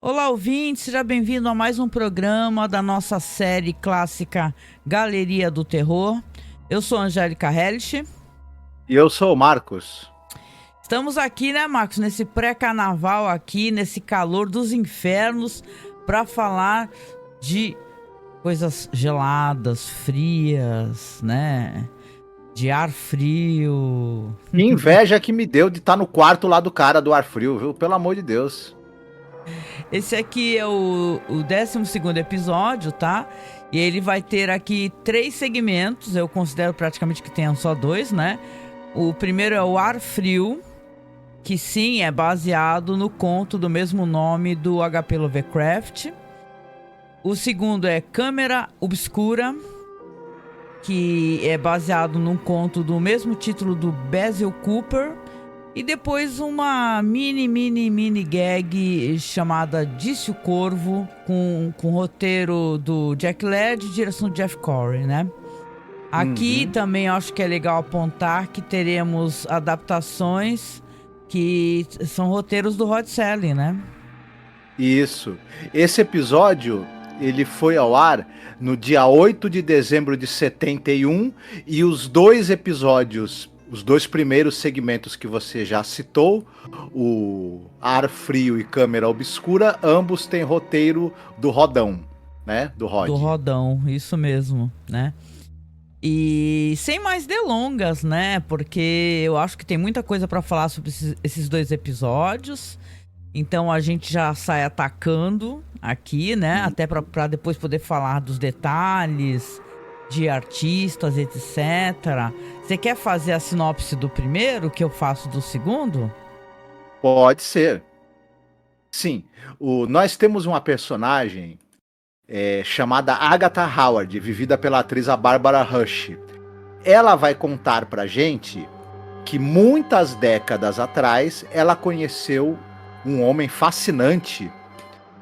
Olá, ouvinte, seja bem-vindo a mais um programa da nossa série clássica Galeria do Terror. Eu sou Angélica Hellish. E eu sou o Marcos. Estamos aqui, né, Marcos, nesse pré-carnaval aqui, nesse calor dos infernos, para falar de coisas geladas, frias, né? De ar frio. Que inveja que me deu de estar no quarto lá do cara do ar frio, viu? Pelo amor de Deus. Esse aqui é o 12º episódio, tá? E ele vai ter aqui 3 segmentos, eu considero praticamente que tenham só 2, né? O primeiro é o Ar Frio, que sim, é baseado no conto do mesmo nome do H.P. Lovecraft. O segundo é Câmara Obscura, que é baseado num conto do mesmo título do Basil Cooper. E depois uma mini gag chamada Disse o Corvo, com roteiro do Jack Laird e direção do Jeff Corey, né? Aqui também acho que é legal apontar que teremos adaptações que são roteiros do Rod Serling, né? Isso. Esse episódio, ele foi ao ar no dia 8 de dezembro de 71 e os 2 episódios, os 2 primeiros segmentos que você já citou, o Ar Frio e Câmara Obscura, ambos têm roteiro do Rodão, né? Do Rod. Do Rodão, isso mesmo, né? E sem mais delongas, né? Porque eu acho que tem muita coisa para falar sobre esses 2 episódios. Então a gente já sai atacando aqui, né? Até para depois poder falar dos detalhes, de artistas, etc. Você quer fazer a sinopse do primeiro, que eu faço do segundo? Pode ser. Sim. Nós temos uma personagem chamada Agatha Howard, vivida pela atriz a Barbara Rush. Ela vai contar pra gente que muitas décadas atrás ela conheceu um homem fascinante,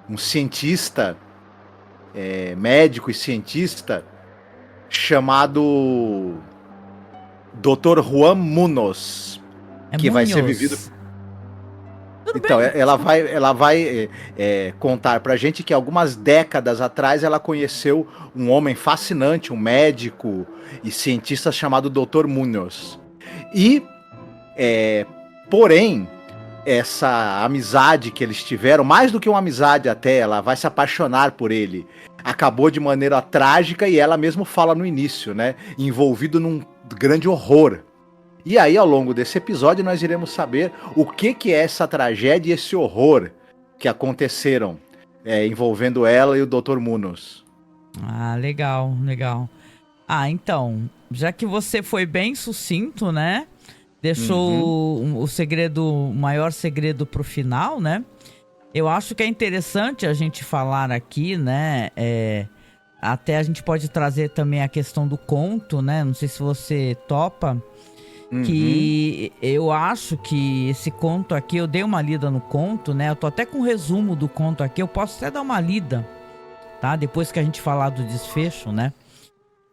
um cientista, médico e cientista, chamado Dr. Juan Munoz, que vai ser vivido... Então, ela vai contar pra gente que algumas décadas atrás ela conheceu um homem fascinante, um médico e cientista chamado Dr. Munoz. E, porém, essa amizade que eles tiveram, mais do que uma amizade até, ela vai se apaixonar por ele, acabou de maneira trágica e ela mesmo fala no início, né? Envolvido num grande horror. E aí, ao longo desse episódio, nós iremos saber o que é essa tragédia e esse horror que aconteceram envolvendo ela e o Dr. Munoz. Ah, legal. Ah, então, já que você foi bem sucinto, né? Deixou o segredo, o maior segredo pro final, né? Eu acho que é interessante a gente falar aqui, né? Até a gente pode trazer também a questão do conto, né? Não sei se você topa. Que eu acho que esse conto aqui, eu dei uma lida no conto, né? Eu tô até com um resumo do conto aqui, eu posso até dar uma lida, tá? Depois que a gente falar do desfecho, né?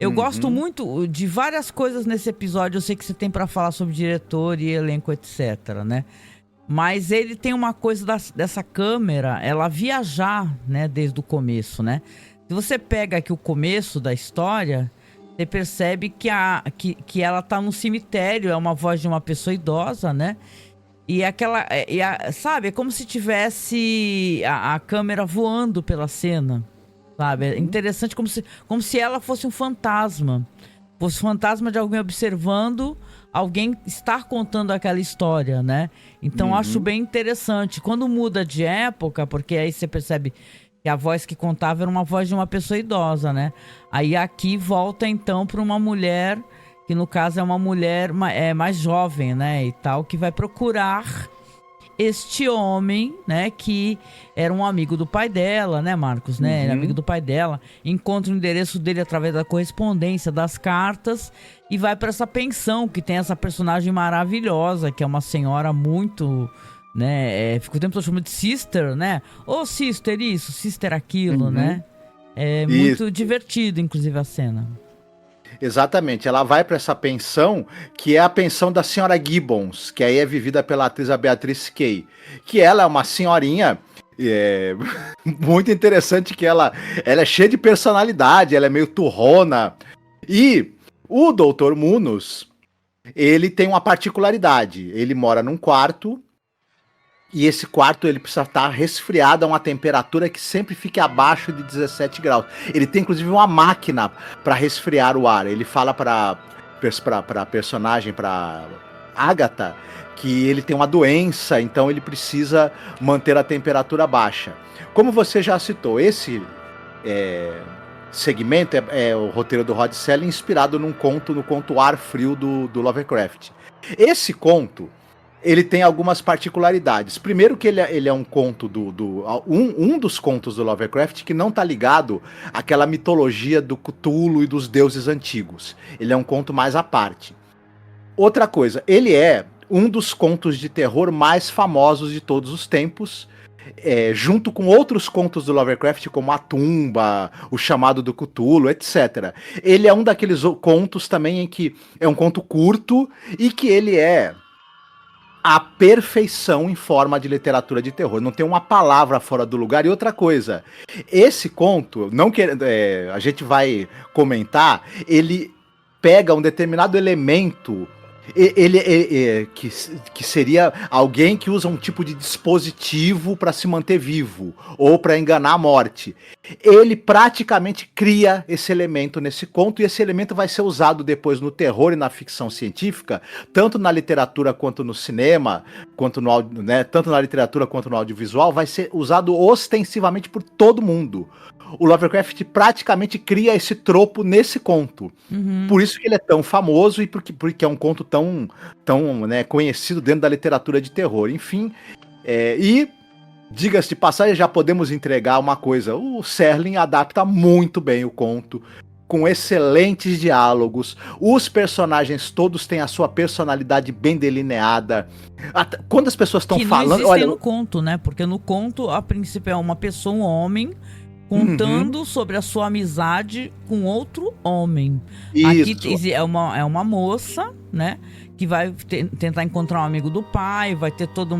Eu gosto muito de várias coisas nesse episódio, eu sei que você tem pra falar sobre diretor e elenco, etc, né? Mas ele tem uma coisa dessa câmera, ela viajar, né? Desde o começo, né? Se você pega aqui o começo da história... Você percebe que ela tá no cemitério, é uma voz de uma pessoa idosa, né? E sabe, é como se tivesse a câmera voando pela cena, sabe? É interessante, como se ela fosse um fantasma. Fosse um fantasma de alguém observando, alguém estar contando aquela história, né? Então acho bem interessante. Quando muda de época, porque aí você percebe... que a voz que contava era uma voz de uma pessoa idosa, né? Aí aqui volta então para uma mulher, que no caso é uma mulher mais jovem, né? E tal, que vai procurar este homem, né? Que era um amigo do pai dela, né, Marcos? Né? Era amigo do pai dela. Encontra o endereço dele através da correspondência, das cartas, e vai para essa pensão, que tem essa personagem maravilhosa, que é uma senhora muito... né? Fica o tempo todo chamando de sister, né? Ô, sister isso, sister aquilo, né? É muito divertido, inclusive, a cena. Exatamente, ela vai para essa pensão, que é a pensão da senhora Gibbons, que aí é vivida pela atriz a Beatriz Kay, que ela é uma senhorinha E é muito interessante que ela é cheia de personalidade, ela é meio turrona. E o Dr. Munos, ele tem uma particularidade. Ele mora num quarto e esse quarto ele precisa estar resfriado a uma temperatura que sempre fique abaixo de 17 graus. Ele tem inclusive uma máquina para resfriar o ar. Ele fala para personagem, para Agatha, que ele tem uma doença, então ele precisa manter a temperatura baixa. Como você já citou, esse segmento é o roteiro do Rod Serling inspirado no conto Ar Frio do Lovecraft. Esse conto, ele tem algumas particularidades. Primeiro que ele é um conto um dos contos do Lovecraft que não está ligado àquela mitologia do Cthulhu e dos deuses antigos. Ele é um conto mais à parte. Outra coisa, ele é um dos contos de terror mais famosos de todos os tempos, junto com outros contos do Lovecraft, como A Tumba, O Chamado do Cthulhu, etc. Ele é um daqueles contos também em que é um conto curto e que ele é a perfeição em forma de literatura de terror. Não tem uma palavra fora do lugar. E outra coisa, esse conto, a gente vai comentar, ele pega um determinado elemento, que seria alguém que usa um tipo de dispositivo para se manter vivo ou para enganar a morte. Ele praticamente cria esse elemento nesse conto, e esse elemento vai ser usado depois no terror e na ficção científica, tanto na literatura quanto no cinema, tanto na literatura quanto no audiovisual, vai ser usado ostensivamente por todo mundo. O Lovecraft praticamente cria esse tropo nesse conto. Uhum. Por isso que ele é tão famoso e porque é um conto tão conhecido dentro da literatura de terror. Enfim, e diga-se de passagem, já podemos entregar uma coisa. O Serling adapta muito bem o conto, com excelentes diálogos. Os personagens todos têm a sua personalidade bem delineada. Quando as pessoas estão falando... Que não existe no conto, né? Porque no conto, a princípio, é uma pessoa, um homem... contando sobre a sua amizade com outro homem. Isso. Aqui é uma moça, né? Que vai tentar encontrar um amigo do pai, vai ter toda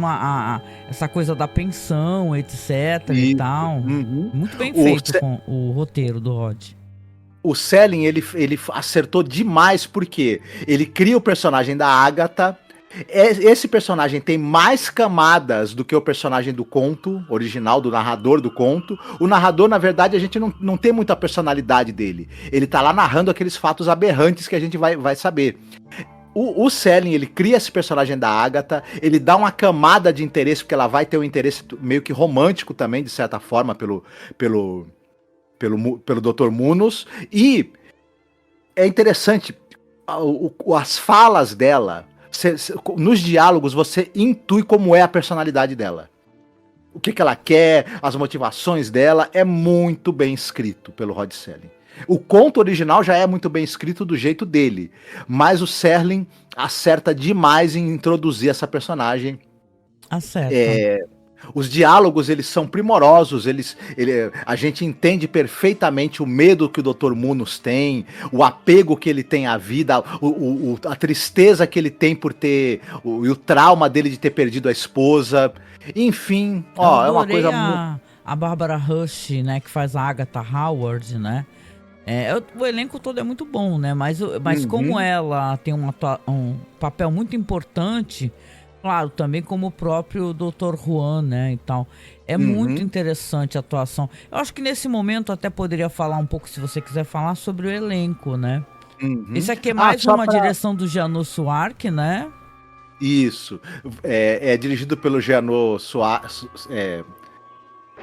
essa coisa da pensão, etc. Isso. E tal. Muito bem feito com o roteiro do Rod. O Serling, ele acertou demais, porque ele cria o personagem da Agatha. Esse personagem tem mais camadas do que o personagem do conto original, do narrador do conto. O narrador, na verdade, a gente não tem muita personalidade dele. Ele tá lá narrando aqueles fatos aberrantes que a gente vai saber. O Serling, ele cria esse personagem da Agatha, ele dá uma camada de interesse, porque ela vai ter um interesse meio que romântico também, de certa forma, pelo Dr. Munos. E é interessante, as falas dela... nos diálogos você intui como é a personalidade dela. O que ela quer, as motivações dela, é muito bem escrito pelo Rod Serling. O conto original já é muito bem escrito do jeito dele, mas o Serling acerta demais em introduzir essa personagem. Acerta. Os diálogos, eles são primorosos, a gente entende perfeitamente o medo que o Dr. Munos tem, o apego que ele tem à vida, a tristeza que ele tem por ter, e o trauma dele de ter perdido a esposa. Enfim, é uma coisa muito... A Barbara Rush, né, que faz a Agatha Howard, né? O elenco todo é muito bom, né? Mas como ela tem um papel muito importante... Claro, também como o próprio Dr. Juan, né, e tal. É muito interessante a atuação. Eu acho que nesse momento até poderia falar um pouco, se você quiser falar, sobre o elenco, né? Esse aqui é mais uma direção do Jeannot Suarque, né? Isso. É dirigido pelo Jeannot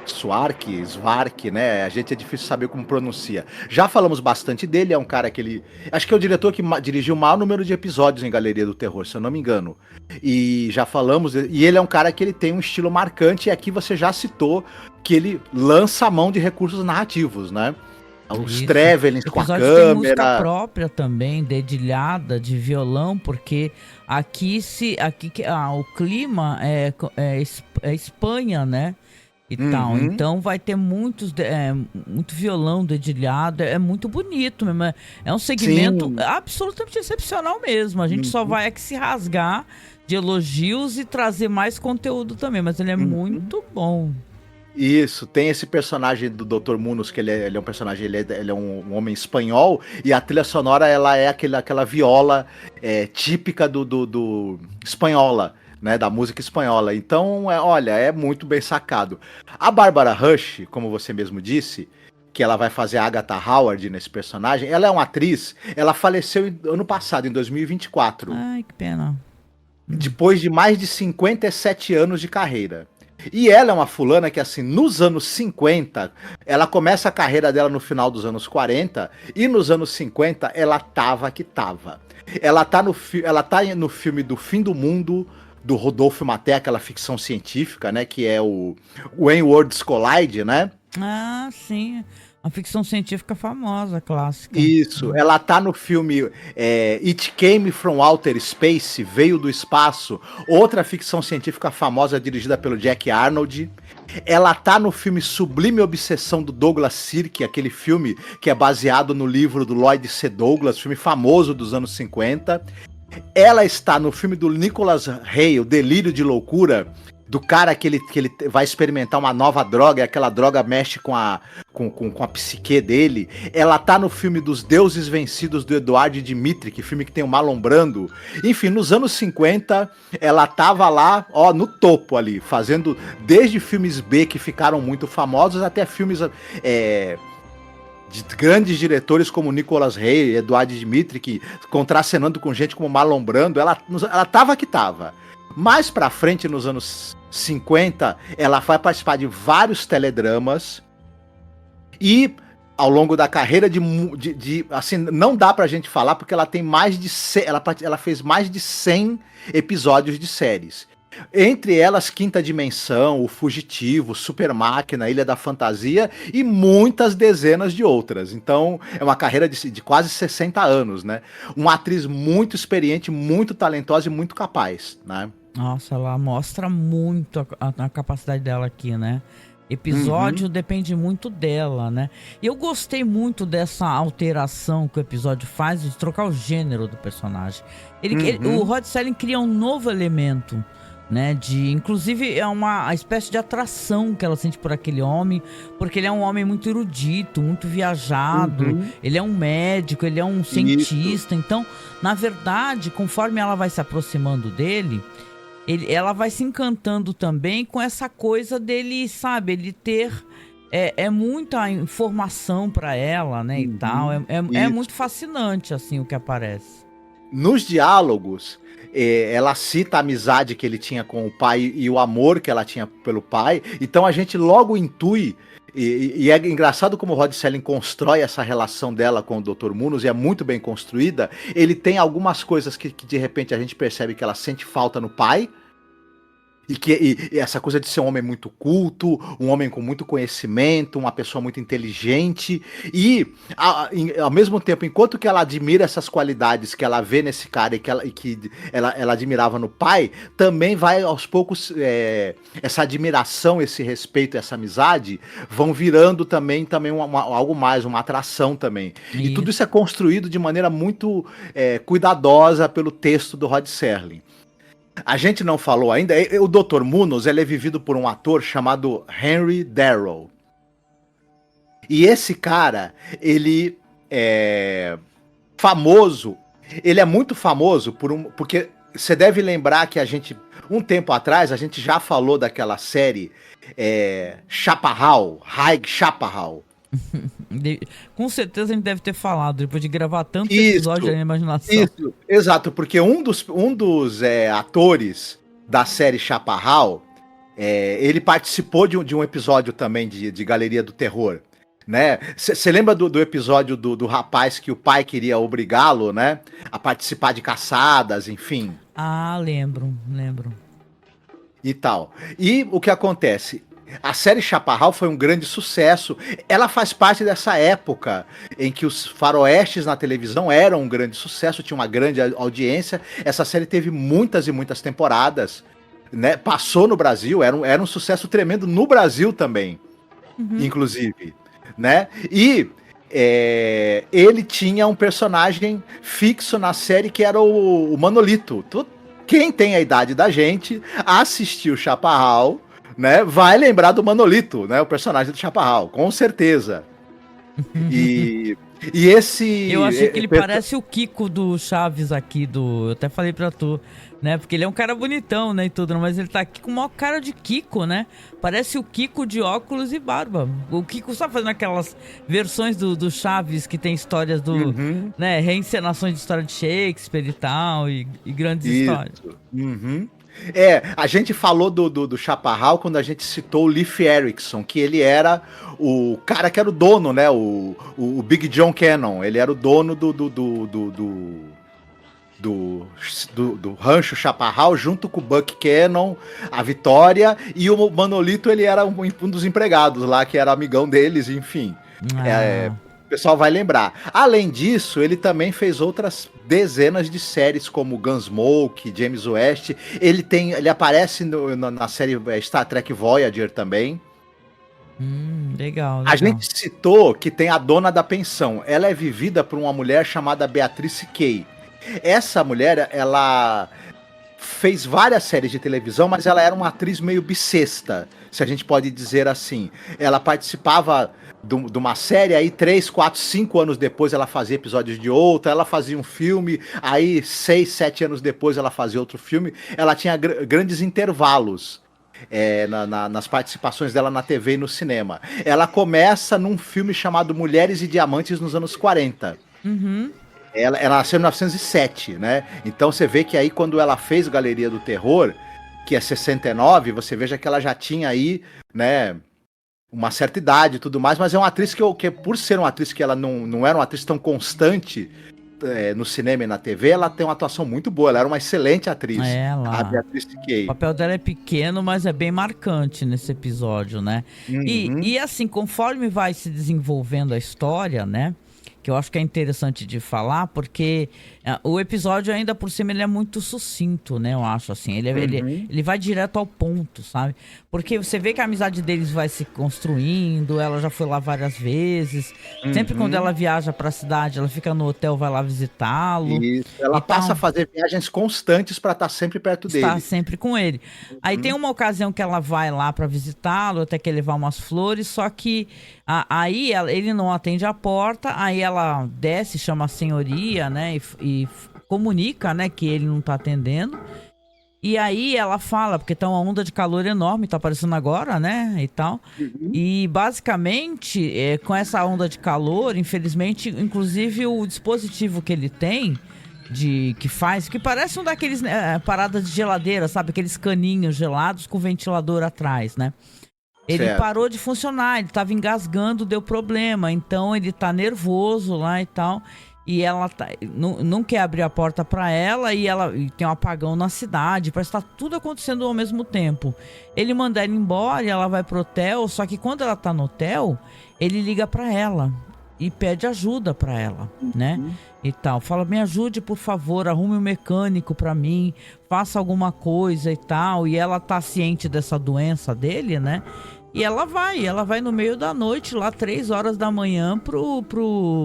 Suarque, né? A gente é difícil saber como pronuncia. Já falamos bastante dele, é um cara que acho que é o diretor que dirigiu o maior número de episódios em Galeria do Terror, se eu não me engano. E já falamos, e ele é um cara que ele tem um estilo marcante, e aqui você já citou que ele lança a mão de recursos narrativos, né? Os travelings com a câmera. Tem música própria também, dedilhada, de violão, porque aqui o clima é Espanha, né? E tal. Então vai ter muito violão dedilhado, é muito bonito mesmo. É um segmento absolutamente excepcional mesmo. A gente só vai aqui se rasgar de elogios e trazer mais conteúdo também, mas ele é muito bom. Isso, tem esse personagem do Dr. Munos, que ele é um personagem, ele é um homem espanhol, e a trilha sonora, ela é aquela viola típica do espanhola, né, da música espanhola. Então, olha, é muito bem sacado. A Barbara Rush, como você mesmo disse, que ela vai fazer a Agatha Howard nesse personagem, ela é uma atriz, ela faleceu ano passado, em 2024. Ai, que pena. Depois de mais de 57 anos de carreira. E ela é uma fulana que, assim, nos anos 50, ela começa a carreira dela no final dos anos 40, e nos anos 50 ela tava que tava. Ela tá no filme do Fim do Mundo, do Rodolfo Maté, aquela ficção científica, né, que é o When Worlds Collide, né? Ah, sim. Uma ficção científica famosa, clássica. Isso, ela tá no filme It Came from Outer Space, Veio do Espaço, outra ficção científica famosa dirigida pelo Jack Arnold. Ela tá no filme Sublime Obsessão do Douglas Sirk, aquele filme que é baseado no livro do Lloyd C. Douglas, filme famoso dos anos 50. Ela está no filme do Nicholas Ray, O Delírio de Loucura, do cara que ele vai experimentar uma nova droga, e aquela droga mexe com a psique dele. Ela tá no filme dos Deuses Vencidos, do Eduardo Dmitri, que filme que tem o Marlon Brando. Enfim, nos anos 50, ela tava lá, ó, no topo ali, fazendo desde filmes B que ficaram muito famosos, até filmes de grandes diretores como Nicholas Ray, Eduardo Dmitri, que contracenando com gente como Marlon Brando. Ela tava que tava. Mais pra frente, nos anos 50, ela vai participar de vários teledramas, e ao longo da carreira assim, não dá pra gente falar, porque ela tem mais de ela fez mais de 100 episódios de séries. Entre elas, Quinta Dimensão, O Fugitivo, Super Máquina, Ilha da Fantasia e muitas dezenas de outras. Então, é uma carreira de quase 60 anos, né? Uma atriz muito experiente, muito talentosa e muito capaz, né? Nossa, ela mostra muito a capacidade dela aqui, né? Episódio depende muito dela, né? E eu gostei muito dessa alteração que o episódio faz de trocar o gênero do personagem. O Rod Serling cria um novo elemento, né? Inclusive é uma espécie de atração que ela sente por aquele homem, porque ele é um homem muito erudito, muito viajado, ele é um médico, ele é um cientista. Então, na verdade, conforme ela vai se aproximando dele, ela vai se encantando também com essa coisa dele, sabe, ele ter muita informação para ela, né, e tal. É muito fascinante, assim, o que aparece. Nos diálogos, ela cita a amizade que ele tinha com o pai e o amor que ela tinha pelo pai. Então a gente logo intui, e é engraçado como o Rod Serling constrói essa relação dela com o Dr. Munos, e é muito bem construída. Ele tem algumas coisas que de repente a gente percebe que ela sente falta no pai, e essa coisa de ser um homem muito culto, um homem com muito conhecimento, uma pessoa muito inteligente, e ao mesmo tempo, enquanto que ela admira essas qualidades que ela vê nesse cara e que ela admirava no pai, também vai aos poucos, essa admiração, esse respeito, essa amizade vão virando também algo mais, uma atração também. E tudo isso é construído de maneira muito cuidadosa pelo texto do Rod Serling. A gente não falou ainda, o Dr. Munos, ele é vivido por um ator chamado Henry Darrow. E esse cara, ele é famoso, ele é muito famoso porque você deve lembrar que um tempo atrás, a gente já falou daquela série Chaparral, High Chaparral. Com certeza a gente deve ter falado, depois de gravar tantos episódios na imaginação. Isso, exato, porque um dos atores da série Chaparral, ele participou de um episódio também de Galeria do Terror, né? Você lembra do episódio do rapaz que o pai queria obrigá-lo, né, a participar de caçadas, enfim? Ah, lembro. E tal. E o que acontece? A série Chaparral foi um grande sucesso. Ela faz parte dessa época em que os faroestes na televisão eram um grande sucesso, tinha uma grande audiência. Essa série teve muitas e muitas temporadas, né? Passou no Brasil, era um sucesso tremendo no Brasil também, inclusive, né? E ele tinha um personagem fixo na série que era o Manolito. Quem tem a idade da gente assistiu Chaparral, né, vai lembrar do Manolito, né, o personagem do Chaparral, com certeza. E esse... Eu achei que ele parece o Kiko do Chaves aqui, eu até falei pra tu, né? Porque ele é um cara bonitão, né, e tudo, mas ele tá aqui com uma cara de Kiko, né? Parece o Kiko de óculos e barba. O Kiko só fazendo aquelas versões do Chaves que tem histórias né, reencenações de história de Shakespeare e tal, e grandes histórias. Uhum. A gente falou do Chaparral quando a gente citou o Leif Erikson, que ele era o cara que era o dono, né? O Big John Cannon. Ele era o dono do rancho Chaparral, junto com o Buck Cannon, a Vitória, e o Manolito, ele era um dos empregados lá, que era amigão deles, enfim. O pessoal vai lembrar. Além disso, ele também fez outras dezenas de séries, como Gunsmoke, James West. Ele aparece na série Star Trek Voyager também. Legal. A gente citou que tem a dona da pensão. Ela é vivida por uma mulher chamada Beatrice Kay. Essa mulher, ela fez várias séries de televisão, mas ela era uma atriz meio bissexta, se a gente pode dizer assim. Ela participava de uma série, aí 3, 4, 5 anos depois ela fazia episódios de outra, ela fazia um filme, aí 6, 7 anos depois ela fazia outro filme. Ela tinha grandes intervalos nas participações dela na TV e no cinema. Ela começa num filme chamado Mulheres e Diamantes nos anos 40. Ela nasceu em 1907, né? Então você vê que aí quando ela fez Galeria do Terror, que é 69, você veja que ela já tinha aí, né, uma certa idade e tudo mais, mas é uma atriz que por ser uma atriz que ela não era uma atriz tão constante no cinema e na TV, ela tem uma atuação muito boa, ela era uma excelente atriz. A Beatriz Kay. O papel dela é pequeno, mas é bem marcante nesse episódio, né? E assim, conforme vai se desenvolvendo a história, né, que eu acho que é interessante de falar, porque o episódio ainda por cima ele é muito sucinto, né, eu acho assim, ele vai direto ao ponto, sabe? Porque você vê que a amizade deles vai se construindo, ela já foi lá várias vezes, sempre quando ela viaja pra cidade, ela fica no hotel, vai lá visitá-lo. Isso, ela passa a fazer viagens constantes pra estar sempre perto dele. Estar sempre com ele. Aí tem uma ocasião que ela vai lá pra visitá-lo, até que levar umas flores, só que aí ele não atende a porta, aí ela desce, chama a senhoria, né, e comunica, né, que ele não tá atendendo. E aí ela fala, porque tá uma onda de calor enorme, tá aparecendo agora, né, e tal. E basicamente, com essa onda de calor, infelizmente, inclusive o dispositivo que ele tem, que parece um daqueles paradas de geladeira, sabe, aqueles caninhos gelados com ventilador atrás, né. Ele parou de funcionar, ele tava engasgando, deu problema, então ele tá nervoso lá e tal. E ela não quer abrir a porta pra ela, e tem um apagão na cidade, parece que tá tudo acontecendo ao mesmo tempo. Ele manda ela embora e ela vai pro hotel, só que quando ela tá no hotel, ele liga pra ela e pede ajuda pra ela, né? E tal, fala, me ajude por favor, arrume um mecânico pra mim, faça alguma coisa e tal. E ela tá ciente dessa doença dele, né? E ela vai no meio da noite, lá 3 horas da manhã,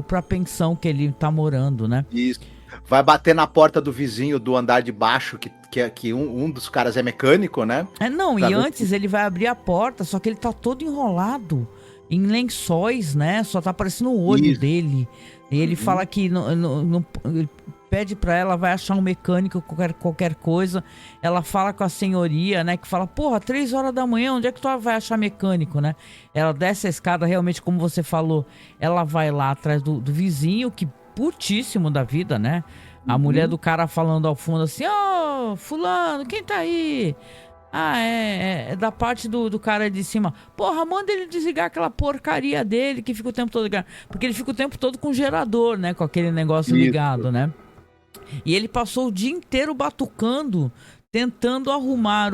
pra pensão que ele tá morando, né? Isso. Vai bater na porta do vizinho do andar de baixo, que um dos caras é mecânico, né? E antes ele vai abrir a porta, só que ele tá todo enrolado em lençóis, né? Só tá aparecendo o olho dele. E ele fala que ele pede pra ela, vai achar um mecânico, qualquer coisa. Ela fala com a senhoria, né, que fala, porra, 3 horas da manhã, onde é que tu vai achar mecânico, né? Ela desce a escada, realmente, como você falou, ela vai lá atrás do vizinho, que putíssimo da vida, né? A mulher do cara falando ao fundo assim, ô, fulano, quem tá aí? É da parte do cara de cima. Porra, manda ele desligar aquela porcaria dele que fica o tempo todo ligado. Porque ele fica o tempo todo com o gerador, né? Com aquele negócio ligado, né? E ele passou o dia inteiro batucando, tentando arrumar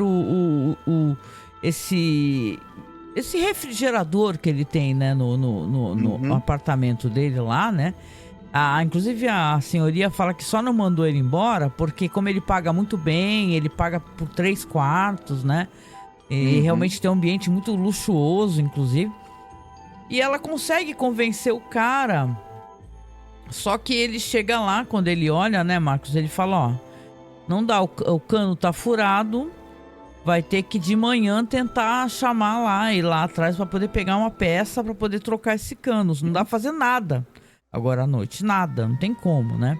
esse refrigerador que ele tem, né? No apartamento dele lá, né? Inclusive a senhoria fala que só não mandou ele embora porque como ele paga muito bem, ele paga por 3 quartos, né? E realmente tem um ambiente muito luxuoso, inclusive. E ela consegue convencer o cara. Só que ele chega lá, quando ele olha, né, Marcos? Ele fala, ó, não dá, o cano tá furado, vai ter que de manhã tentar chamar lá, ir lá atrás para poder pegar uma peça para poder trocar esse cano. Não dá pra fazer nada agora à noite, nada, não tem como, né?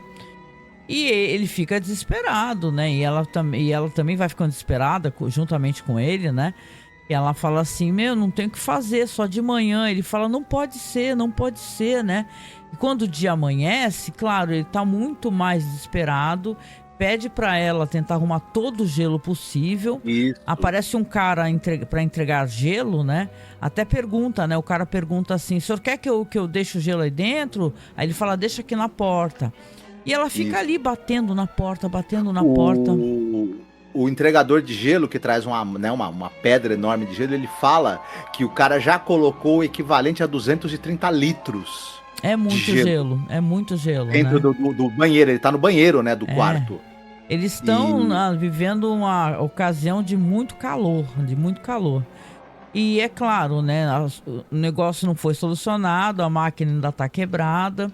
E ele fica desesperado, né? E ela também vai ficando desesperada juntamente com ele, né? E ela fala assim, não tem o que fazer, só de manhã. Ele fala, não pode ser, né? E quando o dia amanhece, claro, ele tá muito mais desesperado, pede pra ela tentar arrumar todo o gelo possível. Isso. Aparece um cara pra entregar gelo, né? Até pergunta, né? O cara pergunta assim, o senhor quer que eu deixe o gelo aí dentro? Aí ele fala, deixa aqui na porta. E ela fica ali batendo na porta. O entregador de gelo, que traz uma pedra enorme de gelo, ele fala que o cara já colocou o equivalente a 230 litros. É muito gelo, é muito gelo. Dentro, né? do banheiro, ele tá no banheiro, né, do quarto. Eles estão vivendo uma ocasião de muito calor, E é claro, né, o negócio não foi solucionado, a máquina ainda tá quebrada.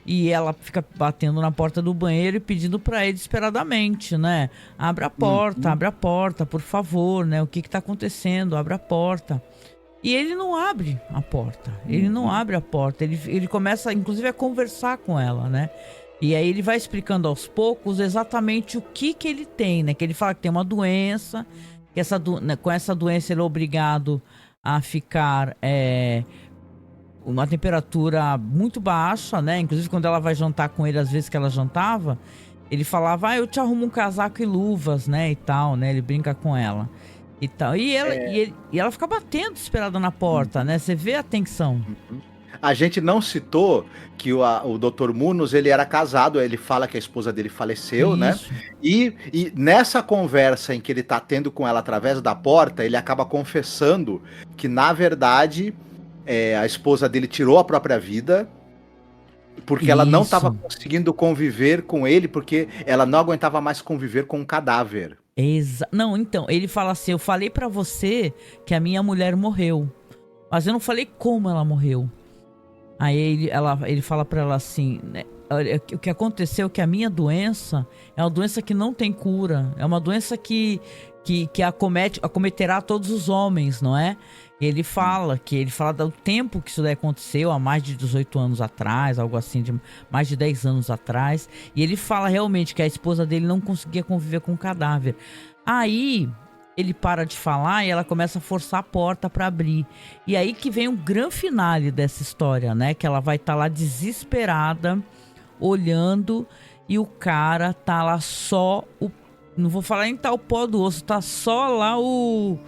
E ela fica batendo na porta do banheiro e pedindo pra ele desesperadamente, né? Abre a porta, por favor, né? O que tá acontecendo? Abre a porta. E ele não abre a porta. Ele começa, inclusive, a conversar com ela, né? E aí ele vai explicando aos poucos exatamente o que ele tem, né? Que ele fala que tem uma doença, que com essa doença ele é obrigado a ficar... uma temperatura muito baixa, né? Inclusive quando ela vai jantar com ele, às vezes que ela jantava, ele falava, eu te arrumo um casaco e luvas, né? E tal, né? Ele brinca com ela e tal. E ela fica batendo desesperada na porta, né? Você vê a tensão. A gente não citou que o Dr. Munoz, ele era casado, ele fala que a esposa dele faleceu, isso, né? E nessa conversa em que ele tá tendo com ela através da porta, ele acaba confessando que, na verdade... a esposa dele tirou a própria vida porque ela não estava conseguindo conviver com ele, porque ela não aguentava mais conviver com um cadáver. Não, então, ele fala assim, eu falei pra você que a minha mulher morreu, mas eu não falei como ela morreu. Aí ele fala pra ela assim, né, o que aconteceu é que a minha doença é uma doença que não tem cura, é uma doença que acometerá todos os homens, não é? Ele fala do tempo que isso daí aconteceu, há mais de 18 anos atrás, algo assim, de mais de 10 anos atrás. E ele fala realmente que a esposa dele não conseguia conviver com o cadáver. Aí ele para de falar e ela começa a forçar a porta para abrir. E aí que vem o grande finale dessa história, né? Que ela vai estar lá desesperada, olhando, e o cara tá lá só não vou falar nem tá o pó do osso, tá só lá o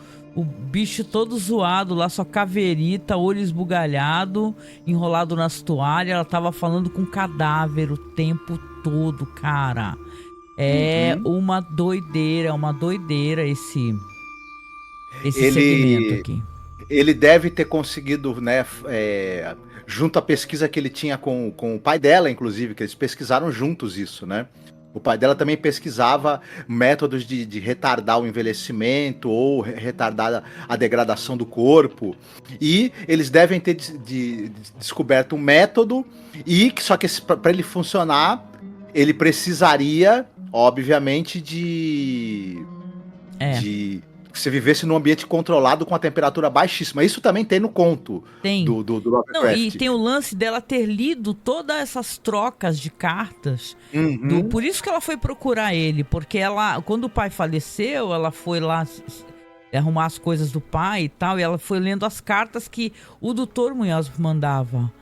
bicho todo zoado lá, só caveirita, olho esbugalhado, enrolado nas toalhas. Ela tava falando com cadáver o tempo todo, cara. Uma doideira esse segmento aqui. Ele deve ter conseguido, né, junto à pesquisa que ele tinha com o pai dela, inclusive, que eles pesquisaram juntos isso, né? O pai dela também pesquisava métodos de retardar o envelhecimento ou retardar a degradação do corpo. E eles devem ter descoberto um método, só que para ele funcionar, ele precisaria, obviamente, de você vivesse num ambiente controlado com a temperatura baixíssima. Isso também tem no conto do Lovecraft. Não, e tem o lance dela ter lido todas essas trocas de cartas. Por isso que ela foi procurar ele, porque quando o pai faleceu, ela foi lá arrumar as coisas do pai e tal, e ela foi lendo as cartas que o Dr. Munhoz mandava.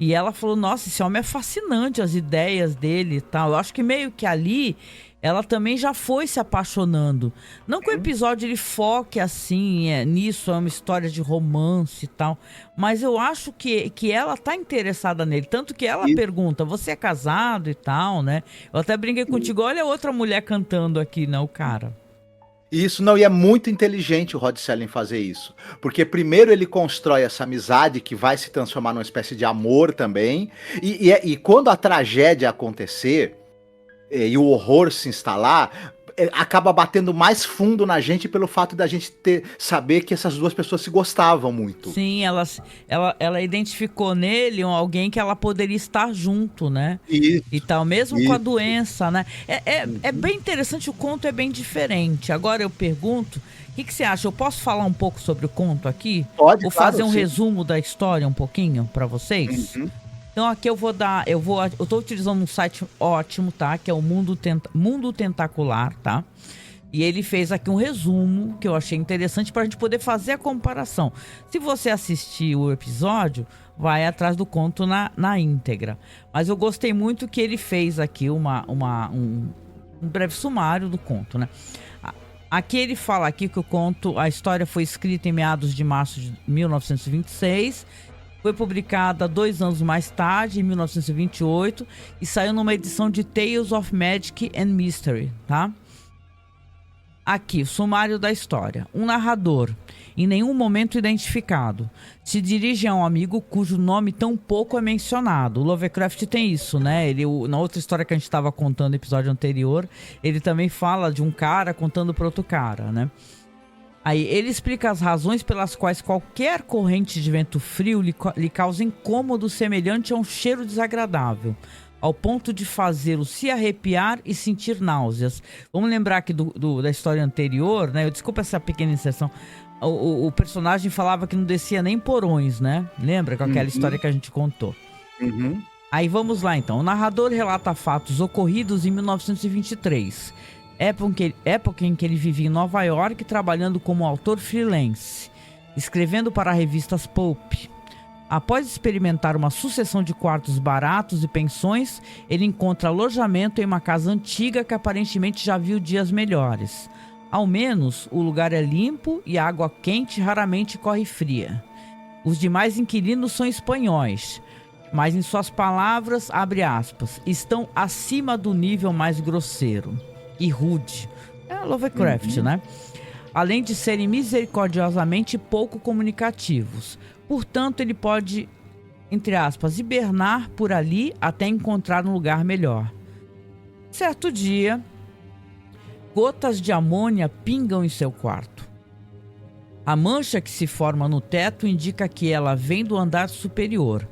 E ela falou, nossa, esse homem é fascinante, as ideias dele e tal. Eu acho que meio que ali... ela também já foi se apaixonando. Não que o episódio ele foque assim, nisso, é uma história de romance e tal. Mas eu acho que ela tá interessada nele. Tanto que ela pergunta, você é casado e tal, né? Eu até brinquei contigo, olha outra mulher cantando aqui, né? O cara. Isso, não, e é muito inteligente o Rod Serling fazer isso. Porque primeiro ele constrói essa amizade que vai se transformar numa espécie de amor também. E quando a tragédia acontecer... e o horror se instalar, acaba batendo mais fundo na gente pelo fato da gente saber que essas duas pessoas se gostavam muito. Sim, ela identificou nele alguém que ela poderia estar junto, né? Isso, e tal, mesmo isso. com a doença, né? É bem interessante, o conto é bem diferente. Agora eu pergunto, o que você acha? Eu posso falar um pouco sobre o conto aqui? Pode, Vou claro, fazer um sim. resumo da história um pouquinho para vocês? Uhum. Então aqui eu tô utilizando um site ótimo, tá? Que é o Mundo Tentacular, tá? E ele fez aqui um resumo que eu achei interessante pra gente poder fazer a comparação. Se você assistir o episódio, vai atrás do conto na íntegra. Mas eu gostei muito que ele fez aqui um breve sumário do conto, né? Aqui ele fala aqui que a história foi escrita em meados de março de 1926, foi publicada 2 anos mais tarde, em 1928, e saiu numa edição de Tales of Magic and Mystery, tá? Aqui, o sumário da história. Um narrador, em nenhum momento identificado, se dirige a um amigo cujo nome tão pouco é mencionado. O Lovecraft tem isso, né? Na outra história que a gente estava contando no episódio anterior, ele também fala de um cara contando para outro cara, né? Aí, ele explica as razões pelas quais qualquer corrente de vento frio lhe causa incômodo semelhante a um cheiro desagradável, ao ponto de fazê-lo se arrepiar e sentir náuseas. Vamos lembrar aqui da história anterior, né? Desculpa essa pequena inserção. O personagem falava que não descia nem porões, né? Lembra com aquela história que a gente contou? Uhum. Aí vamos lá então. O narrador relata fatos ocorridos em 1923. Época em que ele vivia em Nova York, trabalhando como autor freelance, escrevendo para revistas pulp. Após experimentar uma sucessão de quartos baratos e pensões, ele encontra alojamento em uma casa antiga que aparentemente já viu dias melhores. Ao menos, o lugar é limpo e a água quente raramente corre fria. Os demais inquilinos são espanhóis, mas em suas palavras, abre aspas, estão acima do nível mais grosseiro e rude. É Lovecraft, né? Além de serem misericordiosamente pouco comunicativos. Portanto, ele pode, entre aspas, hibernar por ali até encontrar um lugar melhor. Certo dia, gotas de amônia pingam em seu quarto. A mancha que se forma no teto indica que ela vem do andar superior.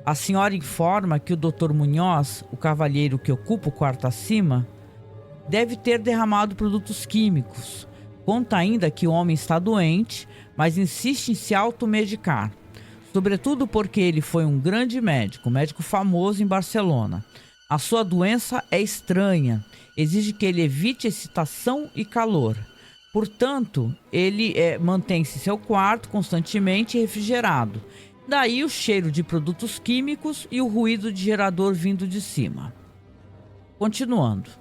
A senhora informa que o Dr. Munhoz, o cavalheiro que ocupa o quarto acima, deve ter derramado produtos químicos. Conta ainda que o homem está doente, mas insiste em se automedicar. Sobretudo porque ele foi um grande médico famoso em Barcelona. A sua doença é estranha, exige que ele evite excitação e calor. Portanto, ele mantém-se em seu quarto constantemente refrigerado. Daí o cheiro de produtos químicos e o ruído de gerador vindo de cima. Continuando.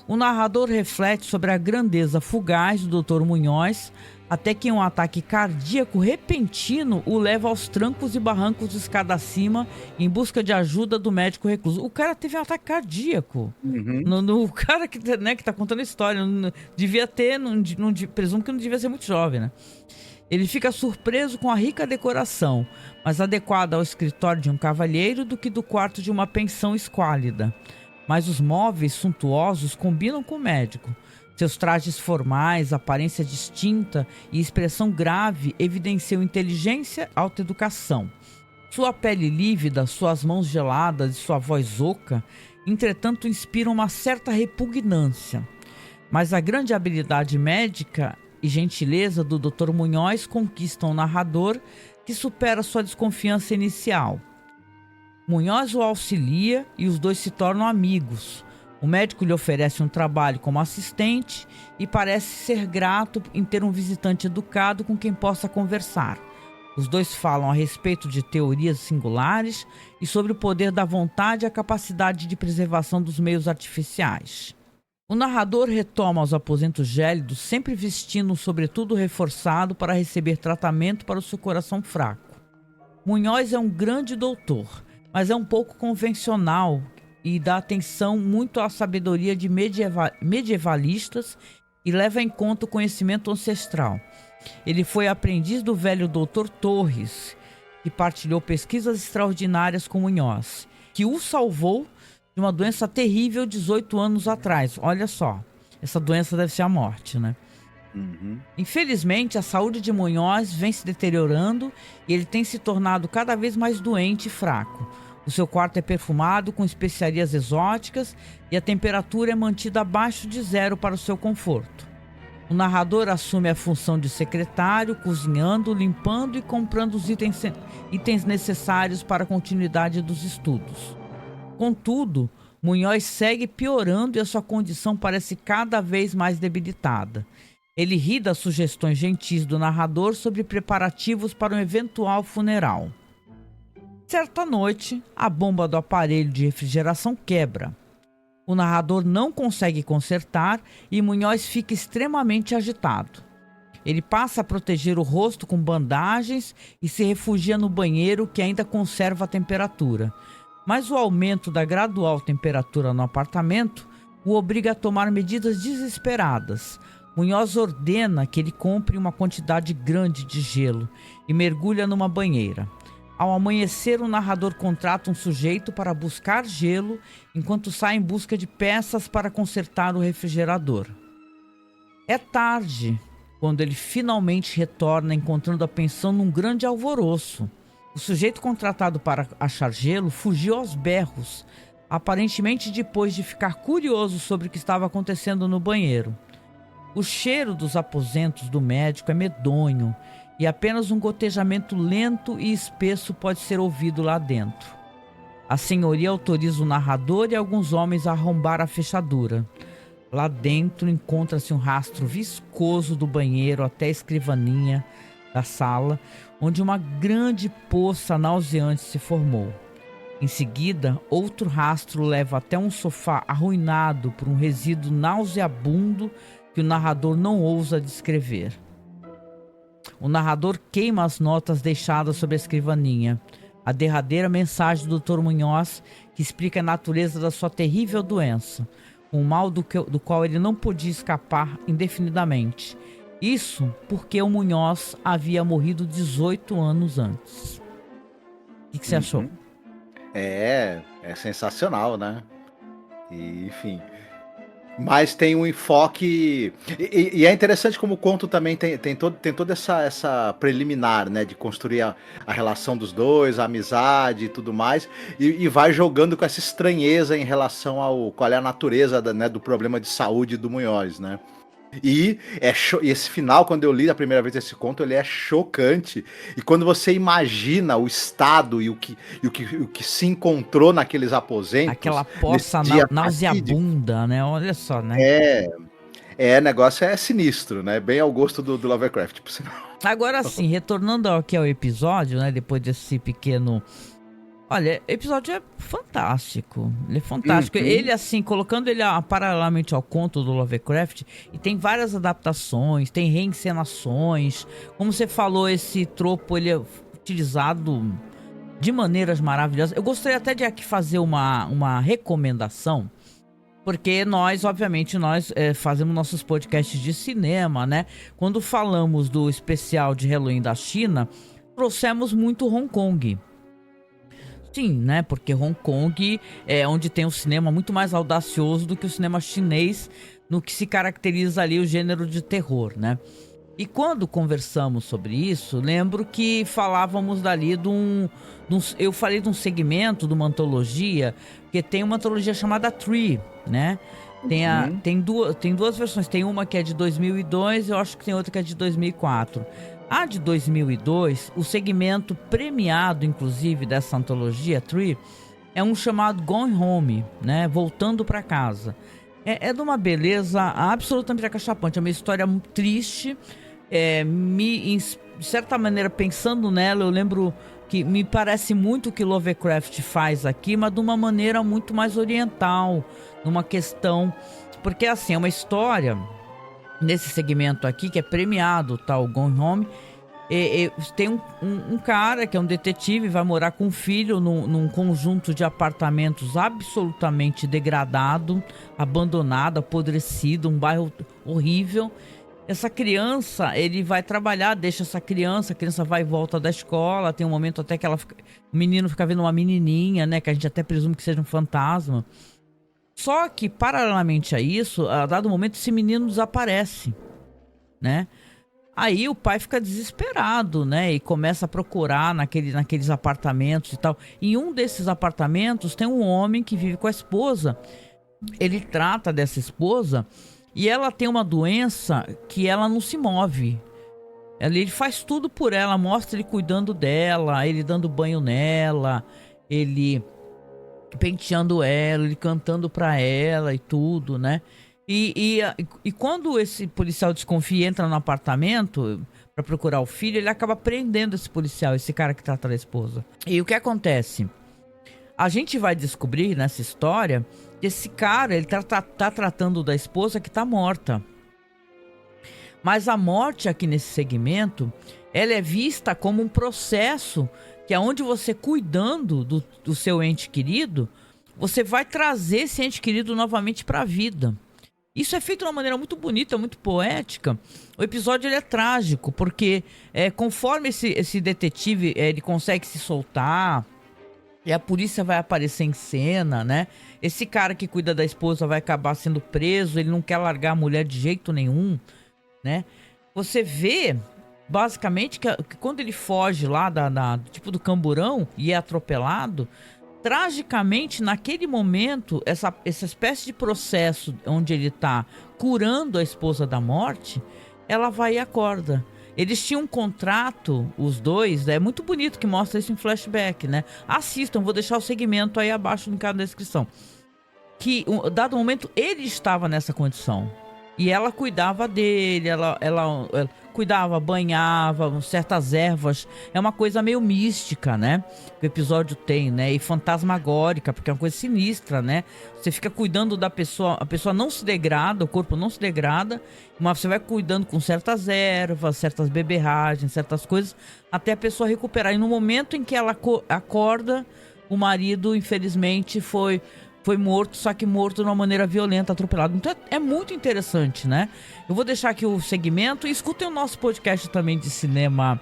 O narrador reflete sobre a grandeza fugaz do Dr. Munhoz, até que um ataque cardíaco repentino o leva aos trancos e barrancos de escada acima em busca de ajuda do médico recluso. O cara teve um ataque cardíaco. O cara que tá contando a história devia ter, presumo que não devia ser muito jovem, né? Ele fica surpreso com a rica decoração, mais adequada ao escritório de um cavalheiro do que do quarto de uma pensão esquálida. Mas os móveis suntuosos combinam com o médico. Seus trajes formais, aparência distinta e expressão grave evidenciam inteligência e autoeducação. Sua pele lívida, suas mãos geladas e sua voz oca, entretanto, inspiram uma certa repugnância. Mas a grande habilidade médica e gentileza do Dr. Munhoz conquistam o narrador, que supera sua desconfiança inicial. Munhoz o auxilia e os dois se tornam amigos. O médico lhe oferece um trabalho como assistente e parece ser grato em ter um visitante educado com quem possa conversar. Os dois falam a respeito de teorias singulares e sobre o poder da vontade e a capacidade de preservação dos meios artificiais. O narrador retoma os aposentos gélidos, sempre vestindo um sobretudo reforçado para receber tratamento para o seu coração fraco. Munhoz é um grande doutor, mas é um pouco convencional e dá atenção muito à sabedoria de medievalistas e leva em conta o conhecimento ancestral. Ele foi aprendiz do velho Dr. Torres, que partilhou pesquisas extraordinárias com Munhoz, que o salvou de uma doença terrível 18 anos atrás. Olha só, essa doença deve ser a morte, né? Infelizmente, a saúde de Munhoz vem se deteriorando e ele tem se tornado cada vez mais doente e fraco. O seu quarto é perfumado com especiarias exóticas e a temperatura é mantida abaixo de 0 para o seu conforto. O narrador assume a função de secretário, cozinhando, limpando e comprando os itens necessários para a continuidade dos estudos. Contudo, Munhoz segue piorando e a sua condição parece cada vez mais debilitada. Ele ri das sugestões gentis do narrador sobre preparativos para um eventual funeral. Certa noite, a bomba do aparelho de refrigeração quebra. O narrador não consegue consertar e Munhoz fica extremamente agitado. Ele passa a proteger o rosto com bandagens e se refugia no banheiro que ainda conserva a temperatura. Mas o aumento da gradual temperatura no apartamento o obriga a tomar medidas desesperadas. Munhoz ordena que ele compre uma quantidade grande de gelo e mergulha numa banheira. Ao amanhecer, o narrador contrata um sujeito para buscar gelo, enquanto sai em busca de peças para consertar o refrigerador. É tarde quando ele finalmente retorna, encontrando a pensão num grande alvoroço. O sujeito contratado para achar gelo fugiu aos berros, aparentemente depois de ficar curioso sobre o que estava acontecendo no banheiro. O cheiro dos aposentos do médico é medonho e apenas um gotejamento lento e espesso pode ser ouvido lá dentro. A senhoria autoriza o narrador e alguns homens a arrombar a fechadura. Lá dentro encontra-se um rastro viscoso do banheiro até a escrivaninha da sala, onde uma grande poça nauseante se formou. Em seguida, outro rastro leva até um sofá arruinado por um resíduo nauseabundo que o narrador não ousa descrever. O narrador queima as notas deixadas sobre a escrivaninha. A derradeira mensagem do Dr. Munhoz, que explica a natureza da sua terrível doença, um mal do qual ele não podia escapar indefinidamente. Isso porque o Munhoz havia morrido 18 anos antes. O que você achou? É sensacional, né? E, enfim... Mas tem um enfoque... E é interessante como o conto também tem toda essa preliminar, né? De construir a relação dos dois, a amizade e tudo mais. E vai jogando com essa estranheza em relação ao qual é a natureza né, do problema de saúde do Munhoz, né? E esse final, quando eu li a primeira vez esse conto, ele é chocante. E quando você imagina o estado e o que se encontrou naqueles aposentos... Aquela poça nauseabunda, né? Olha só, né? Negócio é sinistro, né? Bem ao gosto do Lovecraft, por sinal. Agora sim, retornando aqui ao episódio, né? Depois desse pequeno... Olha, o episódio é fantástico. Ele é fantástico. Ele, assim, colocando ele paralelamente ao conto do Lovecraft, e tem várias adaptações, tem reencenações. Como você falou, esse tropo ele é utilizado de maneiras maravilhosas. Eu gostaria até de aqui fazer uma recomendação, porque nós, obviamente, fazemos nossos podcasts de cinema, né? Quando falamos do especial de Halloween da China, trouxemos muito Hong Kong. Sim, né? Porque Hong Kong é onde tem um cinema muito mais audacioso do que o cinema chinês, no que se caracteriza ali o gênero de terror, né? E quando conversamos sobre isso, lembro que falávamos dali eu falei de um segmento, de uma antologia, que tem uma antologia chamada Tree, né? Tem duas versões, tem uma que é de 2002 e eu acho que tem outra que é de 2004. A de 2002, o segmento premiado, inclusive, dessa antologia, Tree, é um chamado Going Home, né? Voltando para casa. É de uma beleza absolutamente acachapante. É uma história muito triste. De certa maneira, pensando nela, eu lembro que me parece muito o que Lovecraft faz aqui, mas de uma maneira muito mais oriental, numa questão... Porque, assim, é uma história... Nesse segmento aqui, que é premiado, tal, Gone Home, tem um cara que é um detetive, vai morar com um filho num conjunto de apartamentos absolutamente degradado, abandonado, apodrecido, um bairro horrível. Essa criança, ele vai trabalhar, deixa essa criança, a criança vai e volta da escola, tem um momento até que o menino fica vendo uma menininha, né, que a gente até presume que seja um fantasma. Só que, paralelamente a isso, a dado momento, esse menino desaparece, né? Aí o pai fica desesperado, né? E começa a procurar naqueles apartamentos e tal. Em um desses apartamentos tem um homem que vive com a esposa. Ele trata dessa esposa e ela tem uma doença que ela não se move. Ele faz tudo por ela, mostra ele cuidando dela, ele dando banho nela, ele penteando ela, ele cantando pra ela e tudo, né? E quando esse policial desconfia e entra no apartamento pra procurar o filho, ele acaba prendendo esse policial, esse cara que trata da esposa. E o que acontece? A gente vai descobrir nessa história que esse cara, ele tá tratando da esposa que tá morta. Mas a morte aqui nesse segmento, ela é vista como um processo que é onde você, cuidando do seu ente querido, você vai trazer esse ente querido novamente para a vida. Isso é feito de uma maneira muito bonita, muito poética. O episódio ele é trágico, porque conforme esse detetive ele consegue se soltar, e a polícia vai aparecer em cena, né? Esse cara que cuida da esposa vai acabar sendo preso, ele não quer largar a mulher de jeito nenhum, né? Você vê basicamente que quando ele foge lá tipo do camburão e é atropelado, tragicamente naquele momento essa espécie de processo onde ele tá curando a esposa da morte, ela vai e acorda. Eles tinham um contrato, os dois, é muito bonito que mostra isso em flashback, né? Assistam, vou deixar o segmento aí abaixo no link da descrição. Que, dado momento, ele estava nessa condição. E ela cuidava dele, ela cuidava, banhava, certas ervas. É uma coisa meio mística, né? Que o episódio tem, né? E fantasmagórica, porque é uma coisa sinistra, né? Você fica cuidando da pessoa, a pessoa não se degrada, o corpo não se degrada, mas você vai cuidando com certas ervas, certas beberragens, certas coisas, até a pessoa recuperar. E no momento em que ela acorda, o marido, infelizmente, foi morto, só que morto de uma maneira violenta, atropelado. Então é muito interessante, né? Eu vou deixar aqui o segmento e escutem o nosso podcast também de cinema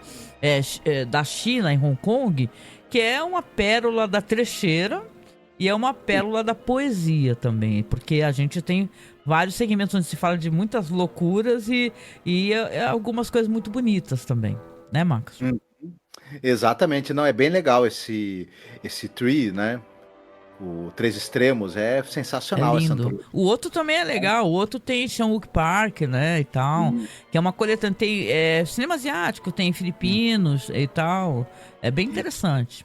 da China, em Hong Kong, que é uma pérola da trecheira e é uma pérola da poesia também, porque a gente tem vários segmentos onde se fala de muitas loucuras e algumas coisas muito bonitas também, né, Marcos? Exatamente, não, é bem legal esse Tree, né? O Três Extremos é sensacional. É lindo. O outro também é legal. O outro tem Chan-wook Park, né, e tal. Que é uma coletânea. Tem cinema asiático, tem filipinos e tal. É bem interessante.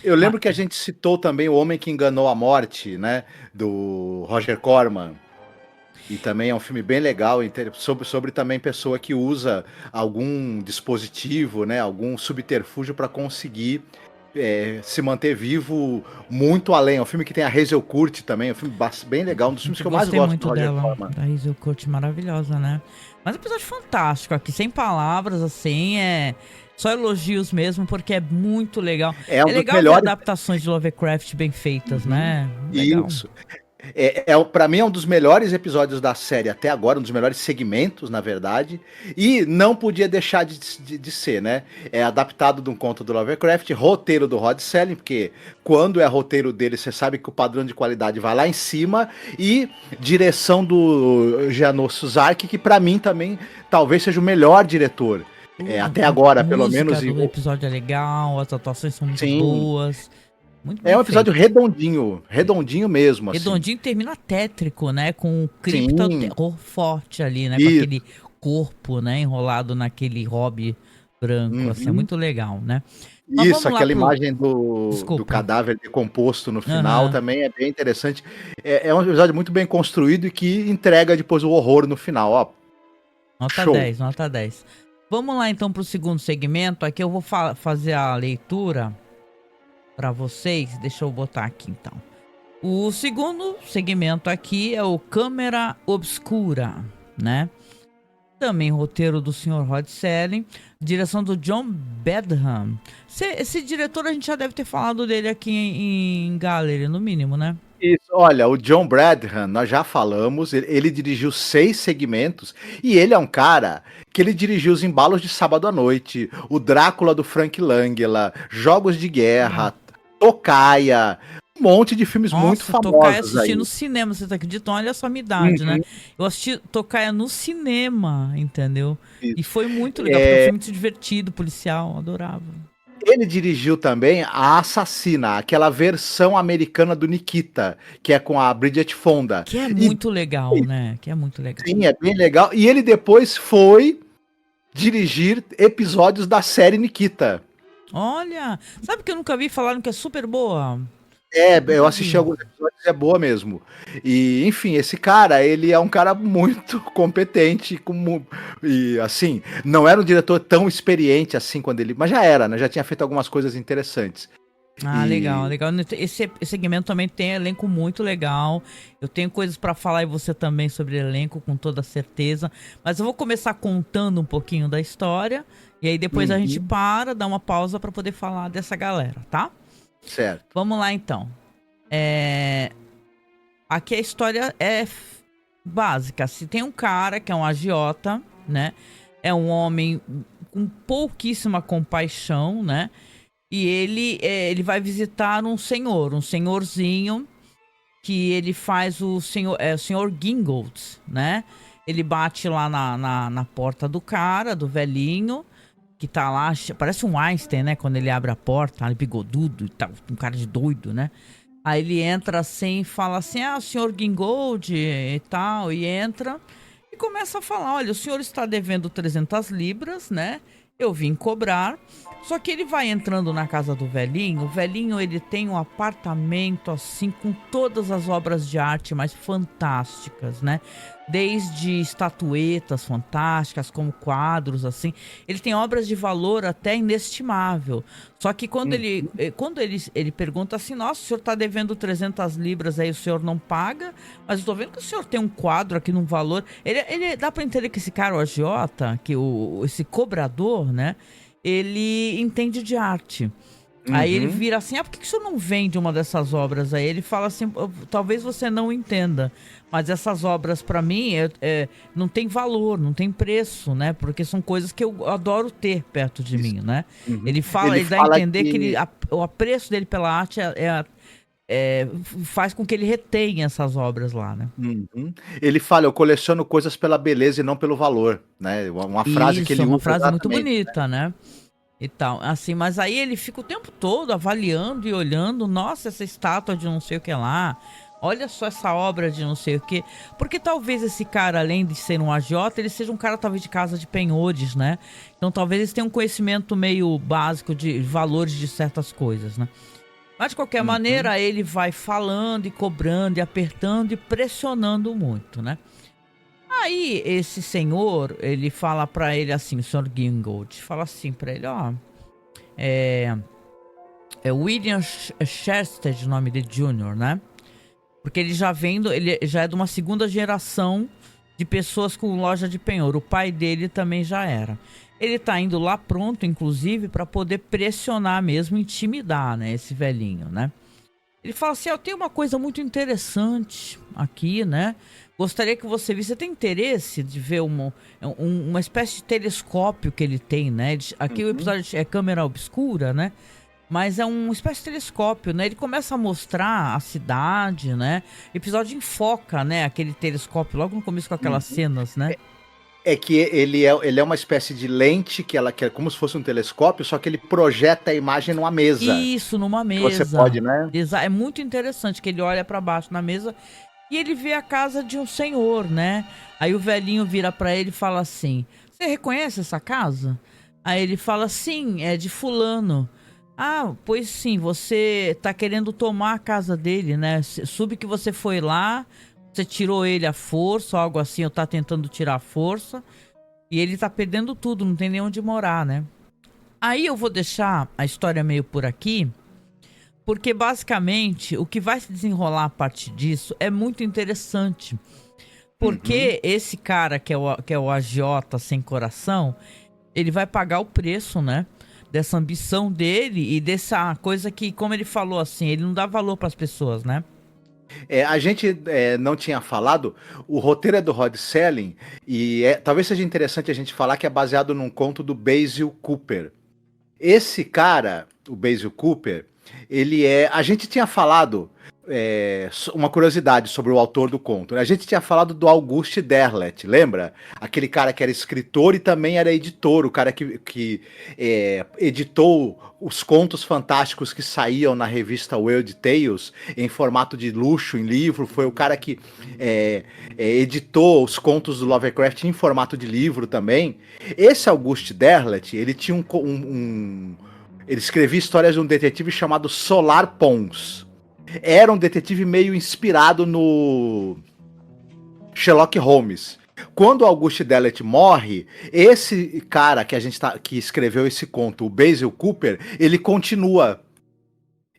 Eu lembro que a gente citou também O Homem que Enganou a Morte, né, do Roger Corman. E também é um filme bem legal, sobre também pessoa que usa algum dispositivo, né, algum subterfúgio para conseguir se manter vivo muito além. É um filme que tem a Hazel Curtis também, é um filme bem legal, um dos filmes que eu mais gosto muito dela, da Hazel Curtis, maravilhosa, né? Mas um episódio fantástico aqui, sem palavras, assim, só elogios mesmo, porque é muito legal. É legal ver adaptações de Lovecraft bem feitas, né? Legal. Isso. Pra mim é um dos melhores episódios da série até agora, um dos melhores segmentos, na verdade, e não podia deixar de ser, né? É adaptado de um conto do Lovecraft, roteiro do Rod Serling, porque quando é roteiro dele, você sabe que o padrão de qualidade vai lá em cima, e direção do Janos Suzarki, que pra mim também talvez seja o melhor diretor. Até agora, pelo menos. O episódio é legal, as atuações são muito boas. É um episódio redondinho mesmo. Redondinho, assim. Termina tétrico, né? Com um cripto forte ali, né? Com aquele corpo, né? Enrolado naquele hobby branco, assim, é muito legal, né? Mas isso, aquela imagem do cadáver decomposto no final também é bem interessante. É um episódio muito bem construído e que entrega depois o horror no final, ó. Nota 10, nota 10. Vamos lá então pro segundo segmento. Aqui eu vou fazer a leitura para vocês. Deixa eu botar aqui então. O segundo segmento aqui é o Câmera Obscura, né? Também roteiro do Sr. Rod Serling, direção do John Badham. Esse diretor a gente já deve ter falado dele aqui em Gallery, no mínimo, né? Isso, olha, o John Badham, nós já falamos, ele dirigiu 6 segmentos, e ele é um cara que ele dirigiu Os Embalos de Sábado à Noite, o Drácula do Frank Langella, Jogos de Guerra, Tocaia, monte de filmes muito Nossa, Tocaia famosos assisti aí. no cinema, vocês acreditam? Olha só a minha idade, né? Uhum. Eu assisti Tocaia no cinema, entendeu? E Isso. foi muito legal, porque é um É, filme muito divertido, policial, adorava. ele dirigiu também A Assassina, aquela versão americana do Nikita, que é com a Bridget Fonda. Que é E muito legal, né? Que é muito legal. sim, é bem legal. E ele depois foi dirigir episódios da série Nikita. Olha, sabe que eu nunca vi, falaram que é super boa? É, eu Nunca assisti vi. alguns episódios, é boa mesmo. E, enfim, esse cara, ele é um cara muito competente, e assim, não era um diretor tão experiente assim quando ele, mas já era, né? Já tinha feito algumas coisas interessantes. Ah, legal, E legal. Esse segmento também tem elenco muito legal. Eu tenho coisas pra falar e você também sobre elenco, com toda certeza. Mas eu vou começar contando um pouquinho da história. E aí depois a gente uhum, para, dá uma pausa pra poder falar dessa galera, tá? certo. Vamos lá então. É, aqui a história é básica. Se tem um cara que é um agiota, né? É um homem com pouquíssima compaixão, né? E ele vai visitar um senhorzinho, que ele faz o senhor Gingold, né? Ele bate lá na porta do cara, do velhinho, que tá lá, parece um Einstein, né? Quando ele abre a porta, ele bigodudo e tal, um cara de doido, né? Aí ele entra assim e fala assim, o senhor Gingold e tal, e entra e começa a falar, olha, o senhor está devendo 300 libras, né? Eu vim cobrar. Só que ele vai entrando na casa do velhinho. O velhinho, ele tem um apartamento assim com todas as obras de arte mais fantásticas, né? Desde estatuetas fantásticas, como quadros assim. Ele tem obras de valor até inestimável. Só que quando Hum, ele pergunta assim, nossa, o senhor tá devendo 300 libras aí, o senhor não paga? Mas eu tô vendo que o senhor tem um quadro aqui num valor. Ele dá pra entender que esse cara, o agiota, que esse cobrador, né? Ele entende de arte. Aí ele uhum, vira assim, por que o senhor não vende uma dessas obras? Aí ele fala assim, talvez você não entenda, mas essas obras pra mim não tem valor, não tem preço, né? Porque são coisas que eu adoro ter perto de isso, mim, né? uhum. Ele fala, Ele ele dá a fala entender que que o apreço dele pela arte faz com que ele retenha essas obras lá, né? uhum. Ele fala: "Eu coleciono coisas pela beleza e não pelo valor", né, uma frase que Isso, é ele uma usa frase muito exatamente. bonita, né? E tal, assim, mas aí ele fica o tempo todo avaliando e olhando, nossa, essa estátua de não sei o que lá, olha só essa obra de não sei o que, porque talvez esse cara, além de ser um agiota, ele seja um cara talvez de casa de penhores, né? Então talvez eles tenham um conhecimento meio básico de valores de certas coisas, né? Mas de qualquer Uhum, maneira, ele vai falando e cobrando e apertando e pressionando muito, né? Aí esse senhor, ele fala pra ele assim, o senhor Gingold, fala assim pra ele, ó, é, é William Chester, o nome dele, Jr., né? Porque ele ele já é de uma segunda geração de pessoas com loja de penhor. O pai dele também já era. Ele tá indo lá pronto, inclusive, pra poder pressionar mesmo, intimidar, né, esse velhinho, né? Ele fala assim, eu tenho uma coisa muito interessante aqui, né? Gostaria que você visse. Você tem interesse de ver uma espécie de telescópio que ele tem, né? Aqui o uhum. episódio é câmera obscura, né? Mas é uma espécie de telescópio, né? Ele começa a mostrar a cidade, né? O episódio enfoca, né? Aquele telescópio logo no começo com aquelas Uhum. cenas, né? É que ele é uma espécie de lente que é como se fosse um telescópio, só que ele projeta a imagem numa mesa, Isso, numa que você mesa. pode, né. É muito interessante que ele olha pra baixo na mesa e ele vê a casa de um senhor, né? Aí o velhinho vira pra ele e fala assim: Você reconhece essa casa? Aí ele fala: Sim, é de fulano. Ah, pois sim, você tá querendo tomar a casa dele, né? Soube que você foi lá, você tirou ele à força, ou algo assim, ou tá tentando tirar à força, e ele tá perdendo tudo, não tem nem onde morar, né? Aí eu vou deixar a história meio por aqui, porque basicamente o que vai se desenrolar a partir disso é muito interessante. Uhum. Porque esse cara que é o agiota sem coração, ele vai pagar o preço, né? Dessa ambição dele e dessa coisa que, como ele falou assim, ele não dá valor para as pessoas, né? A gente, não tinha falado, o roteiro é do Rod Serling e talvez seja interessante a gente falar que é baseado num conto do Basil Cooper. Esse cara, o Basil Cooper, ele é... A gente tinha falado, uma curiosidade sobre o autor do conto, né? A gente tinha falado do Auguste Derleth, lembra? Aquele cara que era escritor e também era editor, o cara que editou os contos fantásticos que saíam na revista Weird Tales em formato de luxo, em livro. Foi o cara que editou os contos do Lovecraft em formato de livro também. Esse Auguste Derleth, ele tinha ele escrevia histórias de um detetive chamado Solar Pons. Era um detetive meio inspirado no Sherlock Holmes. Quando Auguste Derleth morre, esse cara que escreveu esse conto, o Basil Cooper, ele continua.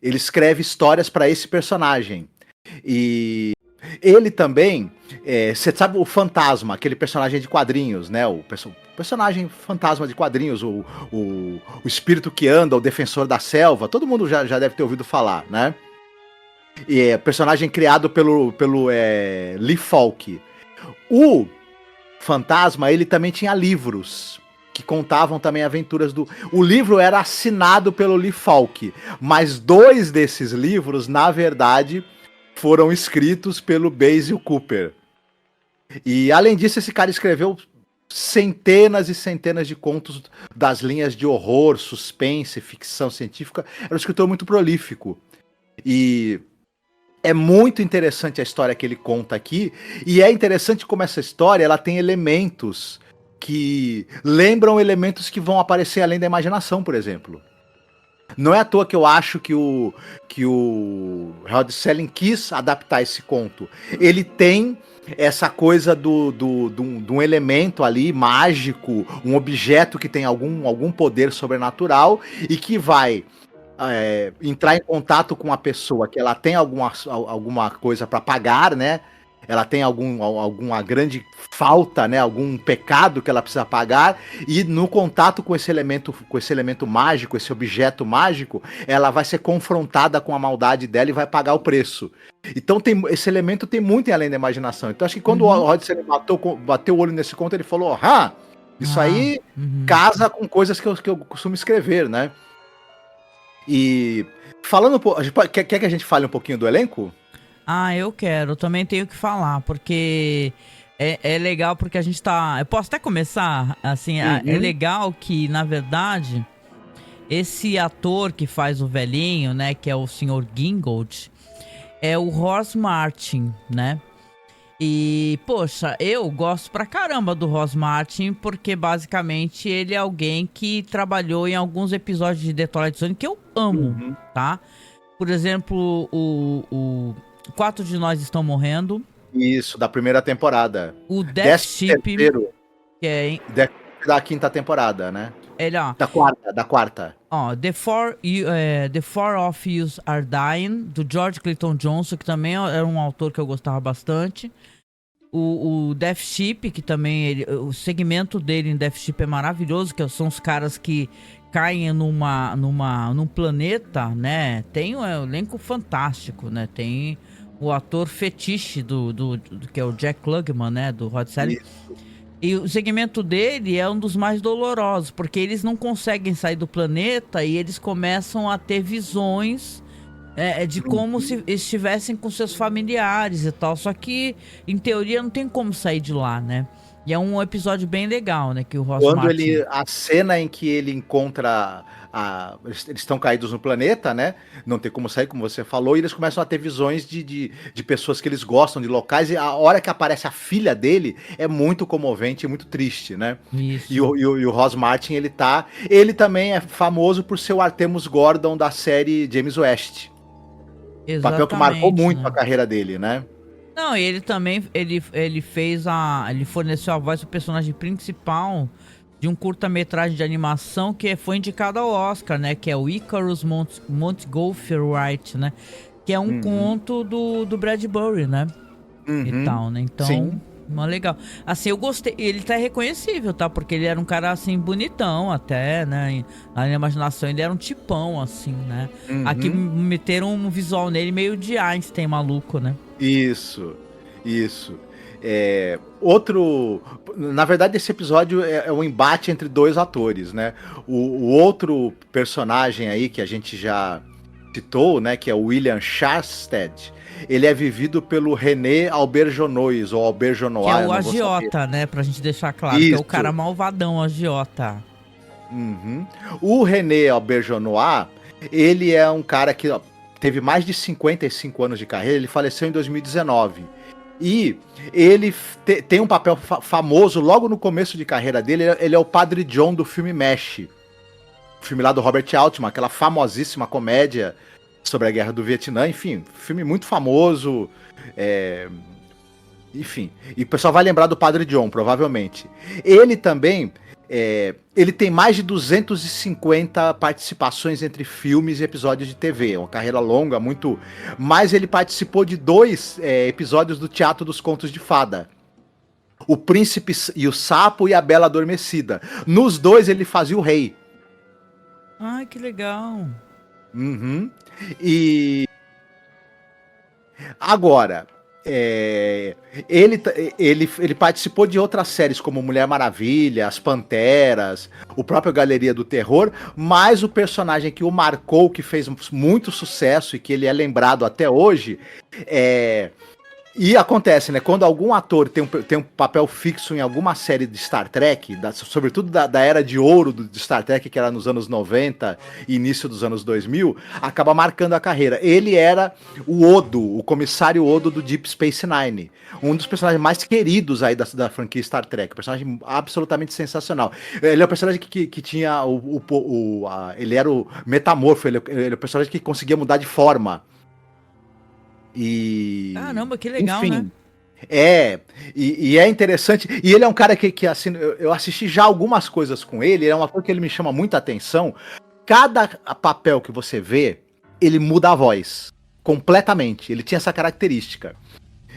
Ele escreve histórias para esse personagem. E ele também, você sabe o Fantasma, aquele personagem de quadrinhos, né? O personagem fantasma de quadrinhos, o espírito que anda, o defensor da selva, todo mundo já deve ter ouvido falar, né? E personagem criado pelo Lee Falk. O Fantasma, ele também tinha livros que contavam também aventuras do... O livro era assinado pelo Lee Falk, mas 2 desses livros, na verdade, foram escritos pelo Basil Cooper. E, além disso, esse cara escreveu centenas e centenas de contos das linhas de horror, suspense, ficção científica. Era um escritor muito prolífico. E... é muito interessante a história que ele conta aqui, e é interessante como essa história ela tem elementos que lembram elementos que vão aparecer além da imaginação, por exemplo. Não é à toa que eu acho que o Rod Serling quis adaptar esse conto. Ele tem essa coisa de um elemento ali mágico, um objeto que tem algum poder sobrenatural e que vai... entrar em contato com uma pessoa que ela tem alguma coisa para pagar, né? Ela tem alguma grande falta, né? Algum pecado que ela precisa pagar, e no contato com esse elemento mágico, esse objeto mágico, ela vai ser confrontada com a maldade dela e vai pagar o preço. Então esse elemento tem muito além da imaginação. Então acho que quando o Rod Serling bateu o olho nesse conto, ele falou: isso aí casa com coisas que eu costumo escrever, né? E falando quer que a gente fale um pouquinho do elenco? Eu quero, eu também tenho que falar, porque é legal, porque a gente tá... Eu posso até começar, assim, é legal que, na verdade, esse ator que faz o velhinho, né, que é o Sr. Gingold, é o Ross Martin, né? E, poxa, eu gosto pra caramba do Ross Martin, porque basicamente ele é alguém que trabalhou em alguns episódios de The Twilight Zone que eu amo, tá? Por exemplo, o 4 de Nós Estão Morrendo. Isso, da primeira temporada. O Death Ship, que é da quinta temporada, né? Ele, ó. Da quarta. Ó, The Four of Yous Are Dying, do George Clayton Johnson, que também era um autor que eu gostava bastante. O Death Ship, que também o segmento dele em Death Ship é maravilhoso, que são os caras que caem num planeta, né? Tem um elenco fantástico, né? Tem o ator fetiche que é o Jack Klugman, né? Do Rod Serling. E o segmento dele é um dos mais dolorosos, porque eles não conseguem sair do planeta e eles começam a ter visões de como se estivessem com seus familiares e tal. Só que, em teoria, não tem como sair de lá, né? E é um episódio bem legal, né? Que o Ross Martin... A cena em que ele encontra... eles estão caídos no planeta, né? Não tem como sair, como você falou, e eles começam a ter visões de pessoas que eles gostam, de locais, e a hora que aparece a filha dele é muito comovente e muito triste, né? Isso. E o Ross Martin, ele também é famoso por ser o Artemus Gordon da série James West. Exatamente, papel que marcou muito, né, a carreira dele, né? Não, e ele também, ele forneceu a voz do personagem principal de um curta-metragem de animação que foi indicado ao Oscar, né? Que é o Icarus Montgolfier Wright, né? Que é um conto do Bradbury, né? E tal, né? Então, sim, legal. Assim, eu gostei. Ele tá reconhecível, tá? Porque ele era um cara, assim, bonitão até, né? Na minha imaginação, ele era um tipão, assim, né? Aqui meteram um visual nele meio de Einstein maluco, né? Isso. Na verdade, esse episódio é um embate entre 2 atores, né? O outro personagem aí que a gente já citou, né, que é o William Shattered, ele é vivido pelo René Auberjonois, ou Auberjonois. Que é o agiota, né, pra gente deixar claro, que é o cara malvadão, o agiota. Uhum. O René Auberjonois, ele é um cara que teve mais de 55 anos de carreira, ele faleceu em 2019. E ele tem um papel famoso logo no começo de carreira dele, ele é o Padre John do filme Mesh. O filme lá do Robert Altman, aquela famosíssima comédia sobre a Guerra do Vietnã, enfim, filme muito famoso, enfim. E o pessoal vai lembrar do Padre John, provavelmente. Ele também, ele tem mais de 250 participações entre filmes e episódios de TV, uma carreira longa, muito... Mas ele participou de 2 episódios do Teatro dos Contos de Fada. O Príncipe e o Sapo e a Bela Adormecida. Nos 2 ele fazia o rei. Ai, que legal. Uhum. E agora, ele participou de outras séries como Mulher Maravilha, As Panteras, o próprio Galeria do Terror, mas o personagem que o marcou, que fez muito sucesso e que ele é lembrado até hoje, e acontece, né? Quando algum ator tem um papel fixo em alguma série de Star Trek, sobretudo da era de ouro de Star Trek, que era nos anos 90 e início dos anos 2000, acaba marcando a carreira. Ele era o Odo, o comissário Odo do Deep Space Nine. Um dos personagens mais queridos aí da franquia Star Trek. Um personagem absolutamente sensacional. Ele é o personagem que tinha ele era o metamorfo, ele é o personagem que conseguia mudar de forma. E... Caramba, que legal, enfim, né? E é interessante. E ele é um cara que assim, eu assisti já algumas coisas com ele, é uma coisa que ele me chama muita atenção. Cada papel que você vê, ele muda a voz. Completamente. Ele tinha essa característica.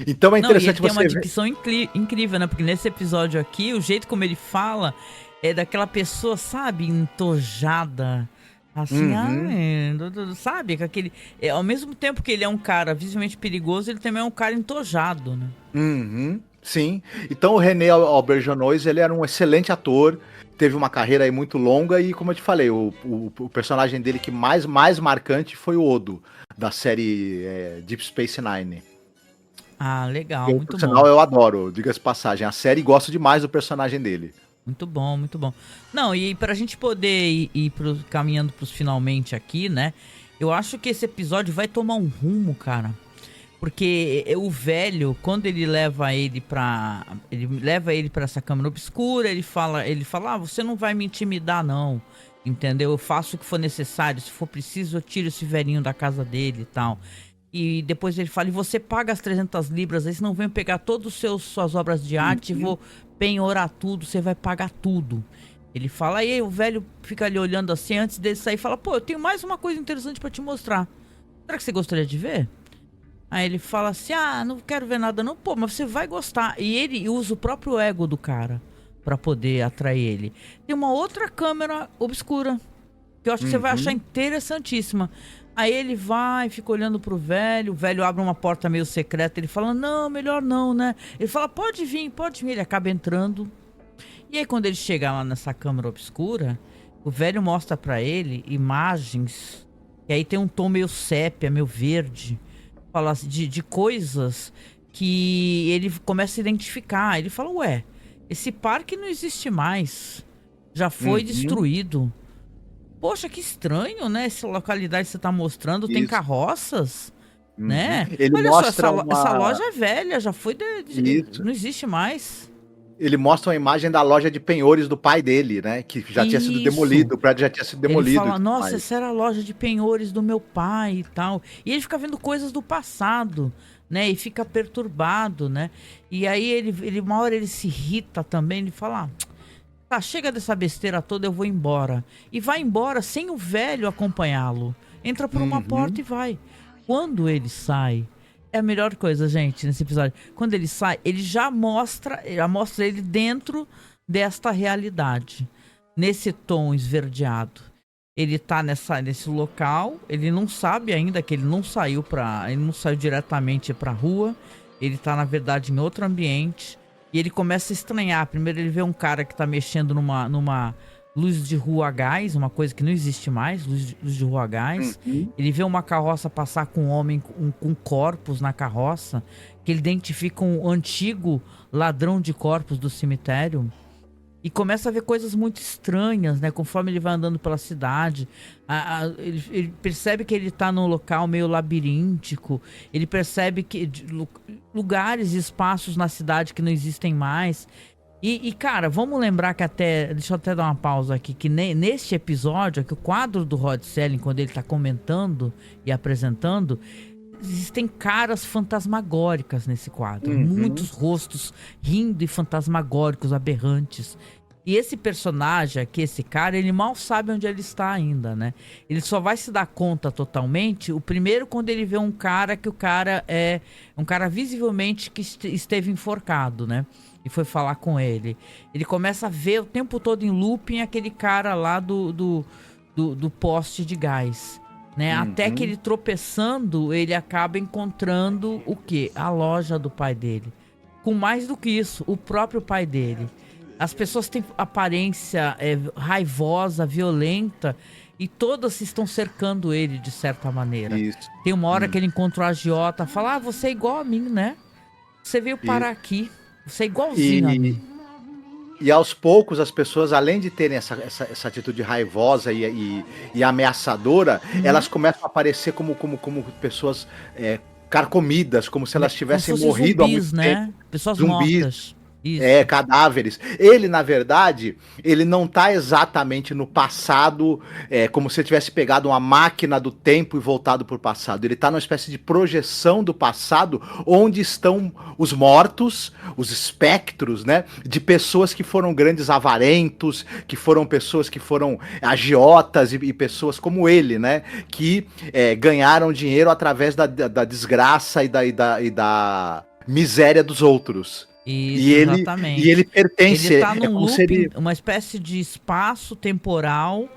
Então é interessante você ver. Tem uma dicção incrível, né? Porque nesse episódio aqui, o jeito como ele fala é daquela pessoa, sabe, entojada. Assim, sabe? Com aquele, ao mesmo tempo que ele é um cara visivelmente perigoso, ele também é um cara entojado, né? Uhum, sim. Então o René Auberjonois, ele era um excelente ator, teve uma carreira aí muito longa e, como eu te falei, o personagem dele que mais marcante foi o Odo, da série Deep Space Nine. Ah, legal, muito bom. Por sinal, eu adoro, diga-se passagem, a série, gosto demais do personagem dele. Muito bom, muito bom. Não, e pra gente poder ir caminhando pros finalmente aqui, né? Eu acho que esse episódio vai tomar um rumo, cara. Porque o velho, quando ele leva ele pra essa câmara obscura, ele fala, você não vai me intimidar, não. Entendeu? Eu faço o que for necessário. Se for preciso, eu tiro esse velhinho da casa dele e tal. E depois ele fala, e você paga as 300 libras, aí senão vem pegar todas suas obras de arte e vou penhorar tudo, você vai pagar tudo. Ele fala, aí o velho fica ali olhando assim, antes dele sair, fala, pô, eu tenho mais uma coisa interessante pra te mostrar. Será que você gostaria de ver? Aí ele fala assim, não quero ver nada não. Pô, mas você vai gostar. E ele usa o próprio ego do cara pra poder atrair ele. Tem uma outra câmera obscura, que eu acho que você vai achar interessantíssima. Aí ele vai, fica olhando pro velho, o velho abre uma porta meio secreta, ele fala, não, melhor não, né? Ele fala, pode vir, ele acaba entrando. E aí quando ele chega lá nessa câmara obscura, o velho mostra pra ele imagens, e aí tem um tom meio sépia, meio verde, fala assim, de coisas que ele começa a identificar. Ele fala, ué, esse parque não existe mais, já foi destruído. Poxa, que estranho, né? Essa localidade que você tá mostrando tem carroças, né? Ele olha mostra só, essa loja é velha, já foi... não existe mais. Ele mostra uma imagem da loja de penhores do pai dele, né? Que já tinha sido demolido, o prédio já tinha sido demolido. Ele fala, nossa, essa era a loja de penhores do meu pai e tal. E ele fica vendo coisas do passado, né? E fica perturbado, né? E aí uma hora ele se irrita também, ele fala... Tá, chega dessa besteira toda, eu vou embora. E vai embora sem o velho acompanhá-lo. Entra por uma porta e vai. Quando ele sai, é a melhor coisa, gente, nesse episódio. Quando ele sai, ele já mostra ele dentro desta realidade. Nesse tom esverdeado. Ele tá nesse local, ele não sabe ainda que ele não saiu diretamente pra rua. Ele tá, na verdade, em outro ambiente. E ele começa a estranhar. Primeiro ele vê um cara que tá mexendo numa luz de rua a gás, uma coisa que não existe mais, luz de rua a gás. Ele vê uma carroça passar com um homem com corpos na carroça, que ele identifica um antigo ladrão de corpos do cemitério. E começa a ver coisas muito estranhas, né? Conforme ele vai andando pela cidade. Ele percebe que ele tá num local meio labiríntico. Ele percebe que lugares e espaços na cidade que não existem mais. E, cara, vamos lembrar que até... Deixa eu até dar uma pausa aqui. Que neste episódio, aqui, o quadro do Rod Serling, quando ele tá comentando e apresentando... Existem caras fantasmagóricas nesse quadro. Muitos rostos rindo e fantasmagóricos, aberrantes. E esse personagem aqui, esse cara, ele mal sabe onde ele está ainda, né? Ele só vai se dar conta totalmente, o primeiro quando ele vê um cara que o cara é um cara visivelmente que esteve enforcado, né? E foi falar com ele. Ele começa a ver o tempo todo em looping aquele cara lá do poste de gás. Né? Até que ele tropeçando, ele acaba encontrando o quê? A loja do pai dele. Com mais do que isso, o próprio pai dele. As pessoas têm aparência raivosa, violenta, e todas estão cercando ele de certa maneira. Isso. Tem uma hora que ele encontra o agiota, fala: você é igual a mim, né? Você veio parar aqui, você é igualzinho a mim. E aos poucos as pessoas, além de terem essa atitude raivosa e ameaçadora, elas começam a aparecer como pessoas carcomidas, como se elas tivessem morrido zumbis, há muito tempo. Pessoas mortas. Isso. Cadáveres. Ele, na verdade, ele não tá exatamente no passado, como se ele tivesse pegado uma máquina do tempo e voltado pro passado. Ele tá numa espécie de projeção do passado, onde estão os mortos, os espectros, né? De pessoas que foram grandes avarentos, que foram pessoas que foram agiotas e pessoas como ele, né? Que ganharam dinheiro através da desgraça e da miséria dos outros. Isso, exatamente. E ele pertence. Ele tá num looping, uma espécie de espaço temporal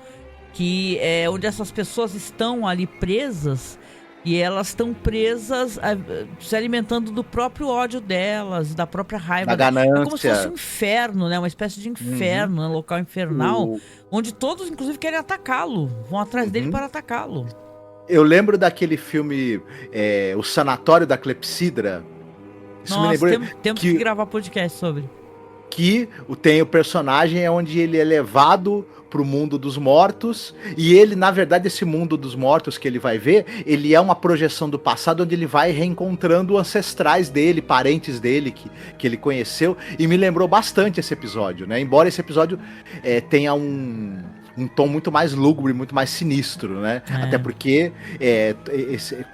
que é onde essas pessoas estão ali presas, e elas estão presas se alimentando do próprio ódio delas, da própria raiva. Da ganância. É como se fosse um inferno, né? Uma espécie de inferno, um local infernal, onde todos, inclusive, querem atacá-lo. Vão atrás dele para atacá-lo. Eu lembro daquele filme, O Sanatório da Clepsidra. Isso. Nossa, temos que gravar podcast sobre. Que tem o personagem onde ele é levado pro mundo dos mortos, e ele, na verdade, esse mundo dos mortos que ele vai ver, ele é uma projeção do passado, onde ele vai reencontrando ancestrais dele, parentes dele que ele conheceu, e me lembrou bastante esse episódio, né? Embora esse episódio tenha um tom muito mais lúgubre, muito mais sinistro, né? Até porque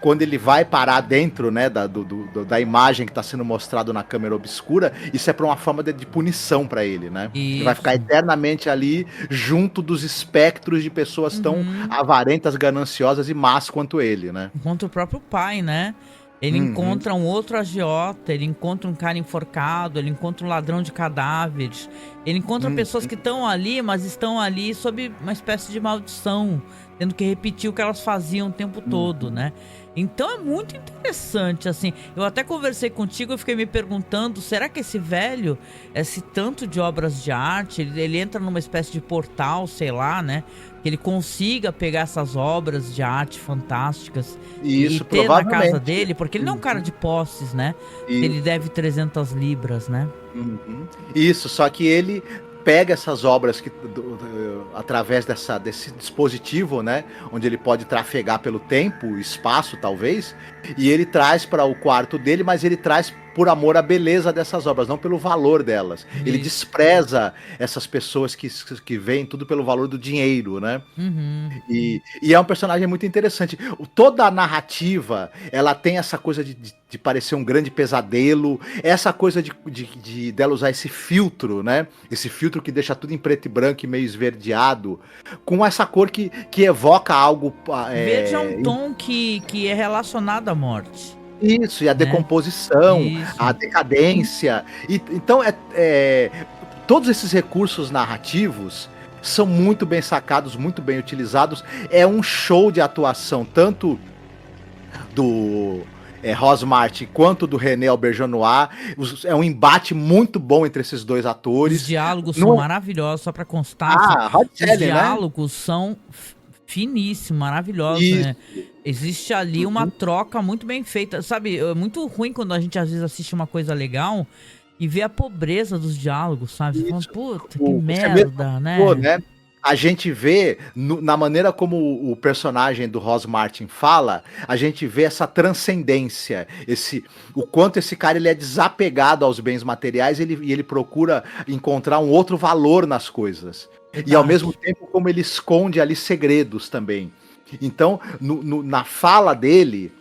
quando ele vai parar dentro, né, da imagem que está sendo mostrado na câmera obscura, isso é para uma forma de punição para ele, né? Isso. Ele vai ficar eternamente ali junto dos espectros de pessoas tão avarentas, gananciosas e más quanto ele, né? Contra o próprio pai, né? Ele encontra um outro agiota, ele encontra um cara enforcado, ele encontra um ladrão de cadáveres. Ele encontra pessoas que estão ali, mas estão ali sob uma espécie de maldição, tendo que repetir o que elas faziam o tempo todo, né? Então é muito interessante, assim. Eu até conversei contigo, eu fiquei me perguntando, será que esse velho, esse tanto de obras de arte, ele entra numa espécie de portal, sei lá, né? Que ele consiga pegar essas obras de arte fantásticas e ter na casa dele, porque ele não é um cara de posses, né? Isso. Ele deve 300 libras, né? Isso, só que ele pega essas obras através desse dispositivo, né, onde ele pode trafegar pelo tempo, espaço, talvez, e ele traz para o quarto dele, mas ele traz por amor à beleza dessas obras, não pelo valor delas. Isso. Ele despreza essas pessoas que veem tudo pelo valor do dinheiro, né? E é um personagem muito interessante. Toda a narrativa, ela tem essa coisa de parecer um grande pesadelo, essa coisa dela usar esse filtro, né? Esse filtro que deixa tudo em preto e branco e meio esverdeado, com essa cor que evoca algo... Verde é um tom que é relacionado à morte. Isso, e a decomposição, a decadência. Então, todos esses recursos narrativos são muito bem sacados, muito bem utilizados. É um show de atuação, tanto do Ross Martin quanto do René Auberjonois. É um embate muito bom entre esses dois atores. Os diálogos são maravilhosos, só pra constar. Rod Serling, os diálogos são finíssimos, maravilhosos, né? Existe ali uma troca muito bem feita. Sabe, é muito ruim quando a gente às vezes assiste uma coisa legal e vê a pobreza dos diálogos, sabe? Você fala, puta, que merda, né? A gente vê, na maneira como o personagem do Ross Martin fala, a gente vê essa transcendência, o quanto esse cara ele é desapegado aos bens materiais e ele procura encontrar um outro valor nas coisas. Verdade. E ao mesmo tempo como ele esconde ali segredos também. Então, na fala dele,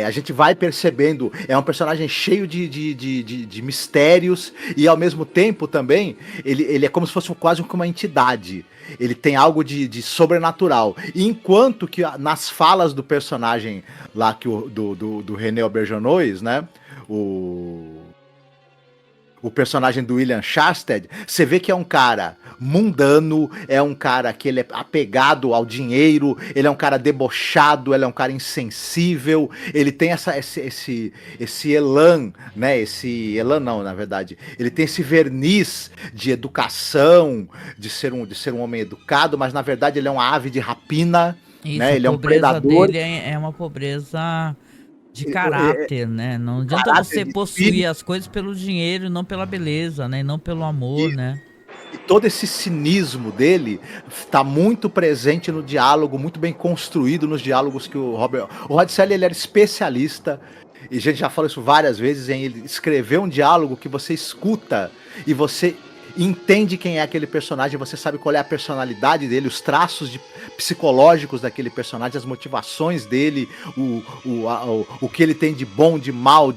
a gente vai percebendo, é um personagem cheio de mistérios e ao mesmo tempo também, ele é como se fosse quase uma entidade. Ele tem algo de sobrenatural. Enquanto que nas falas do personagem lá, do René Auberjonois, né, o personagem do William Shatner, você vê que é um cara mundano, é um cara que ele é apegado ao dinheiro, ele é um cara debochado, ele é um cara insensível, ele tem esse elan, né? Esse elan não, na verdade. Ele tem esse verniz de educação, de ser um homem educado, mas na verdade ele é uma ave de rapina, isso, né? Ele é um predador. Dele é uma pobreza de caráter, né? Não adianta você possuir as coisas pelo dinheiro e não pela beleza, né? E não pelo amor, né? E todo esse cinismo dele está muito presente no diálogo, muito bem construído nos diálogos que o Rod Serling, ele era especialista, e a gente já falou isso várias vezes, em ele escrever um diálogo que você escuta e você entende quem é aquele personagem, você sabe qual é a personalidade dele, os traços psicológicos daquele personagem, as motivações dele, o que ele tem de bom, de mal,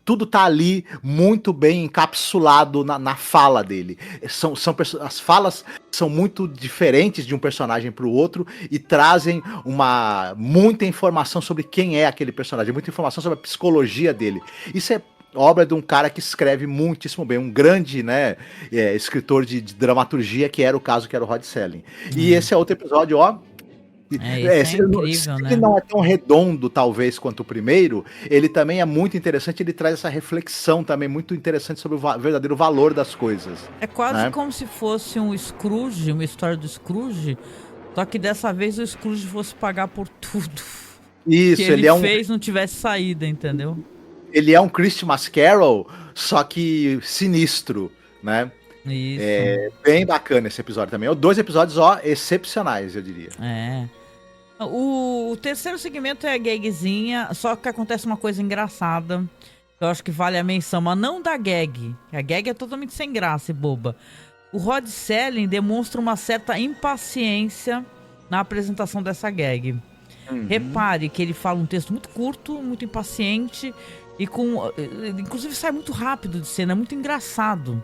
tudo tá ali muito bem encapsulado na fala dele. As falas são muito diferentes de um personagem para o outro e trazem muita informação sobre quem é aquele personagem, muita informação sobre a psicologia dele. Isso é obra de um cara que escreve muitíssimo bem, um grande, né, escritor de dramaturgia, que era o caso que era o Rod Serling. E esse é outro episódio, ó. Esse é incrível, né? Ele não é tão redondo, talvez, quanto o primeiro, ele também é muito interessante, ele traz essa reflexão também muito interessante sobre o verdadeiro valor das coisas. É quase como se fosse um Scrooge, uma história do Scrooge, só que dessa vez o Scrooge fosse pagar por tudo. Isso, que ele fez não tivesse saída, entendeu? Ele é um Christmas Carol, só que sinistro, né? Isso. É bem bacana esse episódio também. 2 episódios, excepcionais, eu diria. O terceiro segmento é a gagzinha, só que acontece uma coisa engraçada. Eu acho que vale a menção, mas não da gag. A gag é totalmente sem graça e boba. O Rod Serling demonstra uma certa impaciência na apresentação dessa gag. Repare que ele fala um texto muito curto, muito impaciente e inclusive sai muito rápido de cena, é muito engraçado,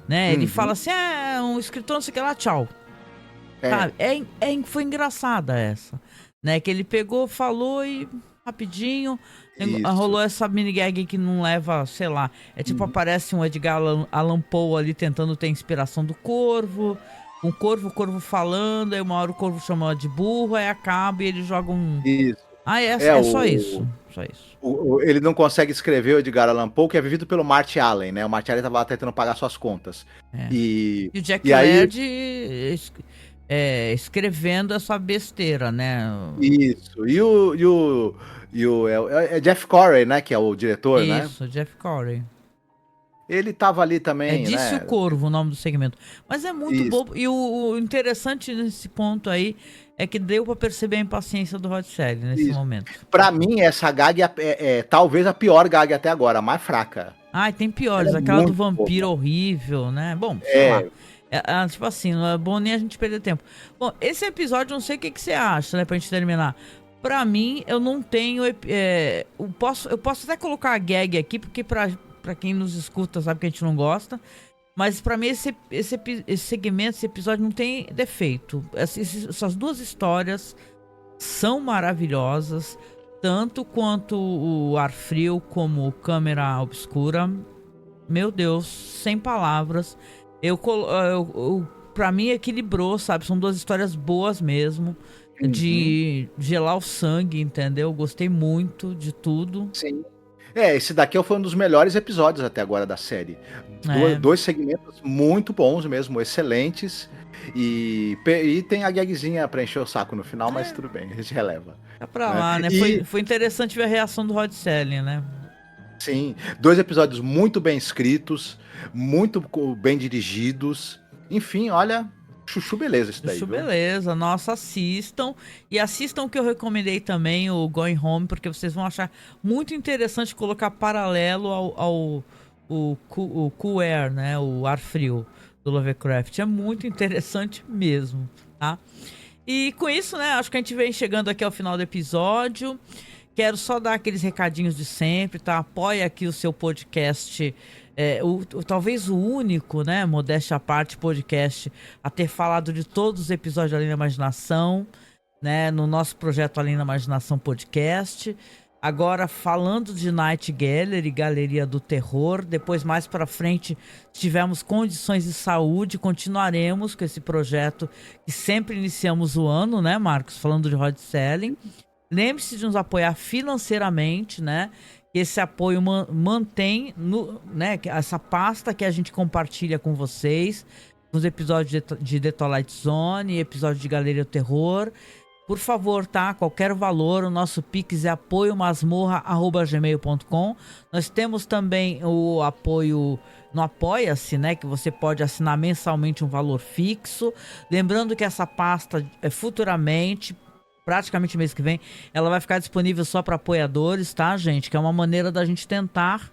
né? Ele fala assim, um escritor não sei o que lá, tchau. Sabe? Foi engraçada essa, né? Que ele pegou, falou e rapidinho rolou essa mini gag que não leva, sei lá, aparece um Edgar Allan Poe ali tentando ter inspiração do Corvo, o Corvo falando, aí uma hora o Corvo chama de burro, aí acaba e ele joga um... Isso. Só isso. Ele não consegue escrever o Edgar Allan Poe, que é vivido pelo Marty Allen, né? O Marty Allen tava tentando pagar suas contas. E o Jack Laird escrevendo essa besteira, né? Isso. É Jeff Corey, né? Que é o diretor, né? Isso, Jeff Corey. Ele tava ali também, Disse né? o Corvo, o nome do segmento. Mas é muito bobo. E o interessante nesse ponto aí é que deu pra perceber a impaciência do Rod Serling nesse momento. Pra mim, essa gag é talvez a pior gag até agora, a mais fraca. Tem piores. Aquela do vampiro horrível, né? Bom, sei lá. Tipo assim, não é bom nem a gente perder tempo. Bom, esse episódio, não sei o que você acha, né? Pra gente terminar. Pra mim, eu não tenho... eu posso até colocar a gag aqui, porque pra quem nos escuta sabe que a gente não gosta. Mas pra mim esse segmento, esse episódio não tem defeito. Essas duas histórias são maravilhosas. Tanto quanto o Ar Frio como Câmera Obscura. Meu Deus, sem palavras. Pra mim equilibrou, sabe? São duas histórias boas mesmo. de gelar o sangue, entendeu? Gostei muito de tudo. Sim. Esse daqui foi um dos melhores episódios até agora da série. Dois segmentos muito bons mesmo, excelentes. E tem a gagzinha pra encher o saco no final, mas tudo bem, a gente releva. Tá pra lá, né? Foi interessante ver a reação do Rod Serling, né? Sim, 2 episódios muito bem escritos, muito bem dirigidos. Enfim, olha, chuchu beleza isso daí. Chuchu beleza, nossa, assistam. E assistam o que eu recomendei também, o Going Home, porque vocês vão achar muito interessante colocar paralelo ao Cool Air, né? O ar frio do Lovecraft. É muito interessante mesmo, tá? E com isso, né? Acho que a gente vem chegando aqui ao final do episódio. Quero só dar aqueles recadinhos de sempre, tá? Apoia aqui o seu podcast, talvez o único, né, modéstia à parte, podcast a ter falado de todos os episódios Além da Imaginação, né, no nosso projeto Além da Imaginação Podcast. Agora falando de Night Gallery, Galeria do Terror. Depois, mais pra frente, se tivermos condições de saúde, continuaremos com esse projeto que sempre iniciamos o ano, né, Marcos? Falando de Rod Serling. Lembre-se de nos apoiar financeiramente, né? Esse apoio mantém né, essa pasta que a gente compartilha com vocês, os episódios de The Twilight Zone, episódio de Galeria do Terror. Por favor, tá? Qualquer valor, o nosso Pix é apoiomasmorra@gmail.com. Nós temos também o apoio no Apoia-se, né? Que você pode assinar mensalmente um valor fixo. Lembrando que essa pasta futuramente, praticamente mês que vem, ela vai ficar disponível só para apoiadores, tá, gente? Que é uma maneira da gente tentar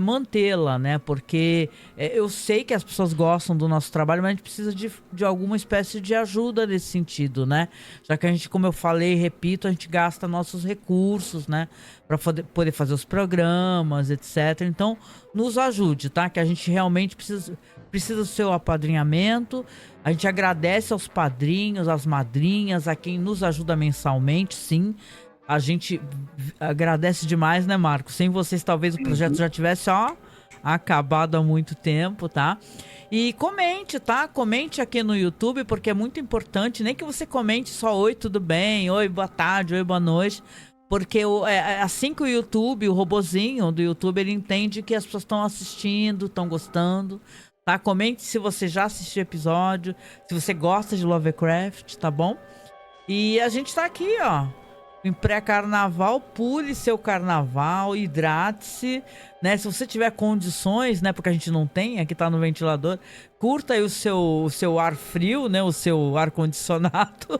mantê-la, né? Porque eu sei que as pessoas gostam do nosso trabalho, mas a gente precisa de alguma espécie de ajuda nesse sentido, né? Já que a gente, como eu falei e repito, a gente gasta nossos recursos, né? Para poder fazer os programas, etc. Então, nos ajude, tá? Que a gente realmente precisa do seu apadrinhamento. A gente agradece aos padrinhos, às madrinhas, a quem nos ajuda mensalmente, sim. A gente agradece demais, né, Marcos? Sem vocês, talvez o projeto já tivesse, acabado há muito tempo, tá? E comente, tá? Comente aqui no YouTube, porque é muito importante. Nem que você comente só oi, tudo bem, oi, boa tarde, oi, boa noite. Porque assim que o YouTube, o robozinho do YouTube, ele entende que as pessoas estão assistindo, estão gostando, tá? Comente se você já assistiu o episódio, se você gosta de Lovecraft, tá bom? E a gente tá aqui, em pré-carnaval. Pule seu carnaval, hidrate-se, né? Se você tiver condições, né? Porque a gente não tem, aqui tá no ventilador, curta aí o seu ar frio, né? O seu ar-condicionado.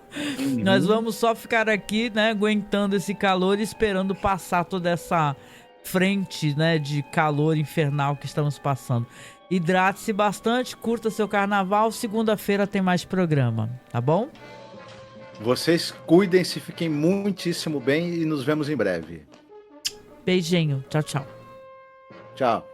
Nós vamos só ficar aqui, né? Aguentando esse calor e esperando passar toda essa frente, né? De calor infernal que estamos passando. Hidrate-se bastante, curta seu carnaval. Segunda-feira tem mais programa, tá bom? Vocês cuidem-se, fiquem muitíssimo bem e nos vemos em breve. Beijinho. Tchau, tchau. Tchau.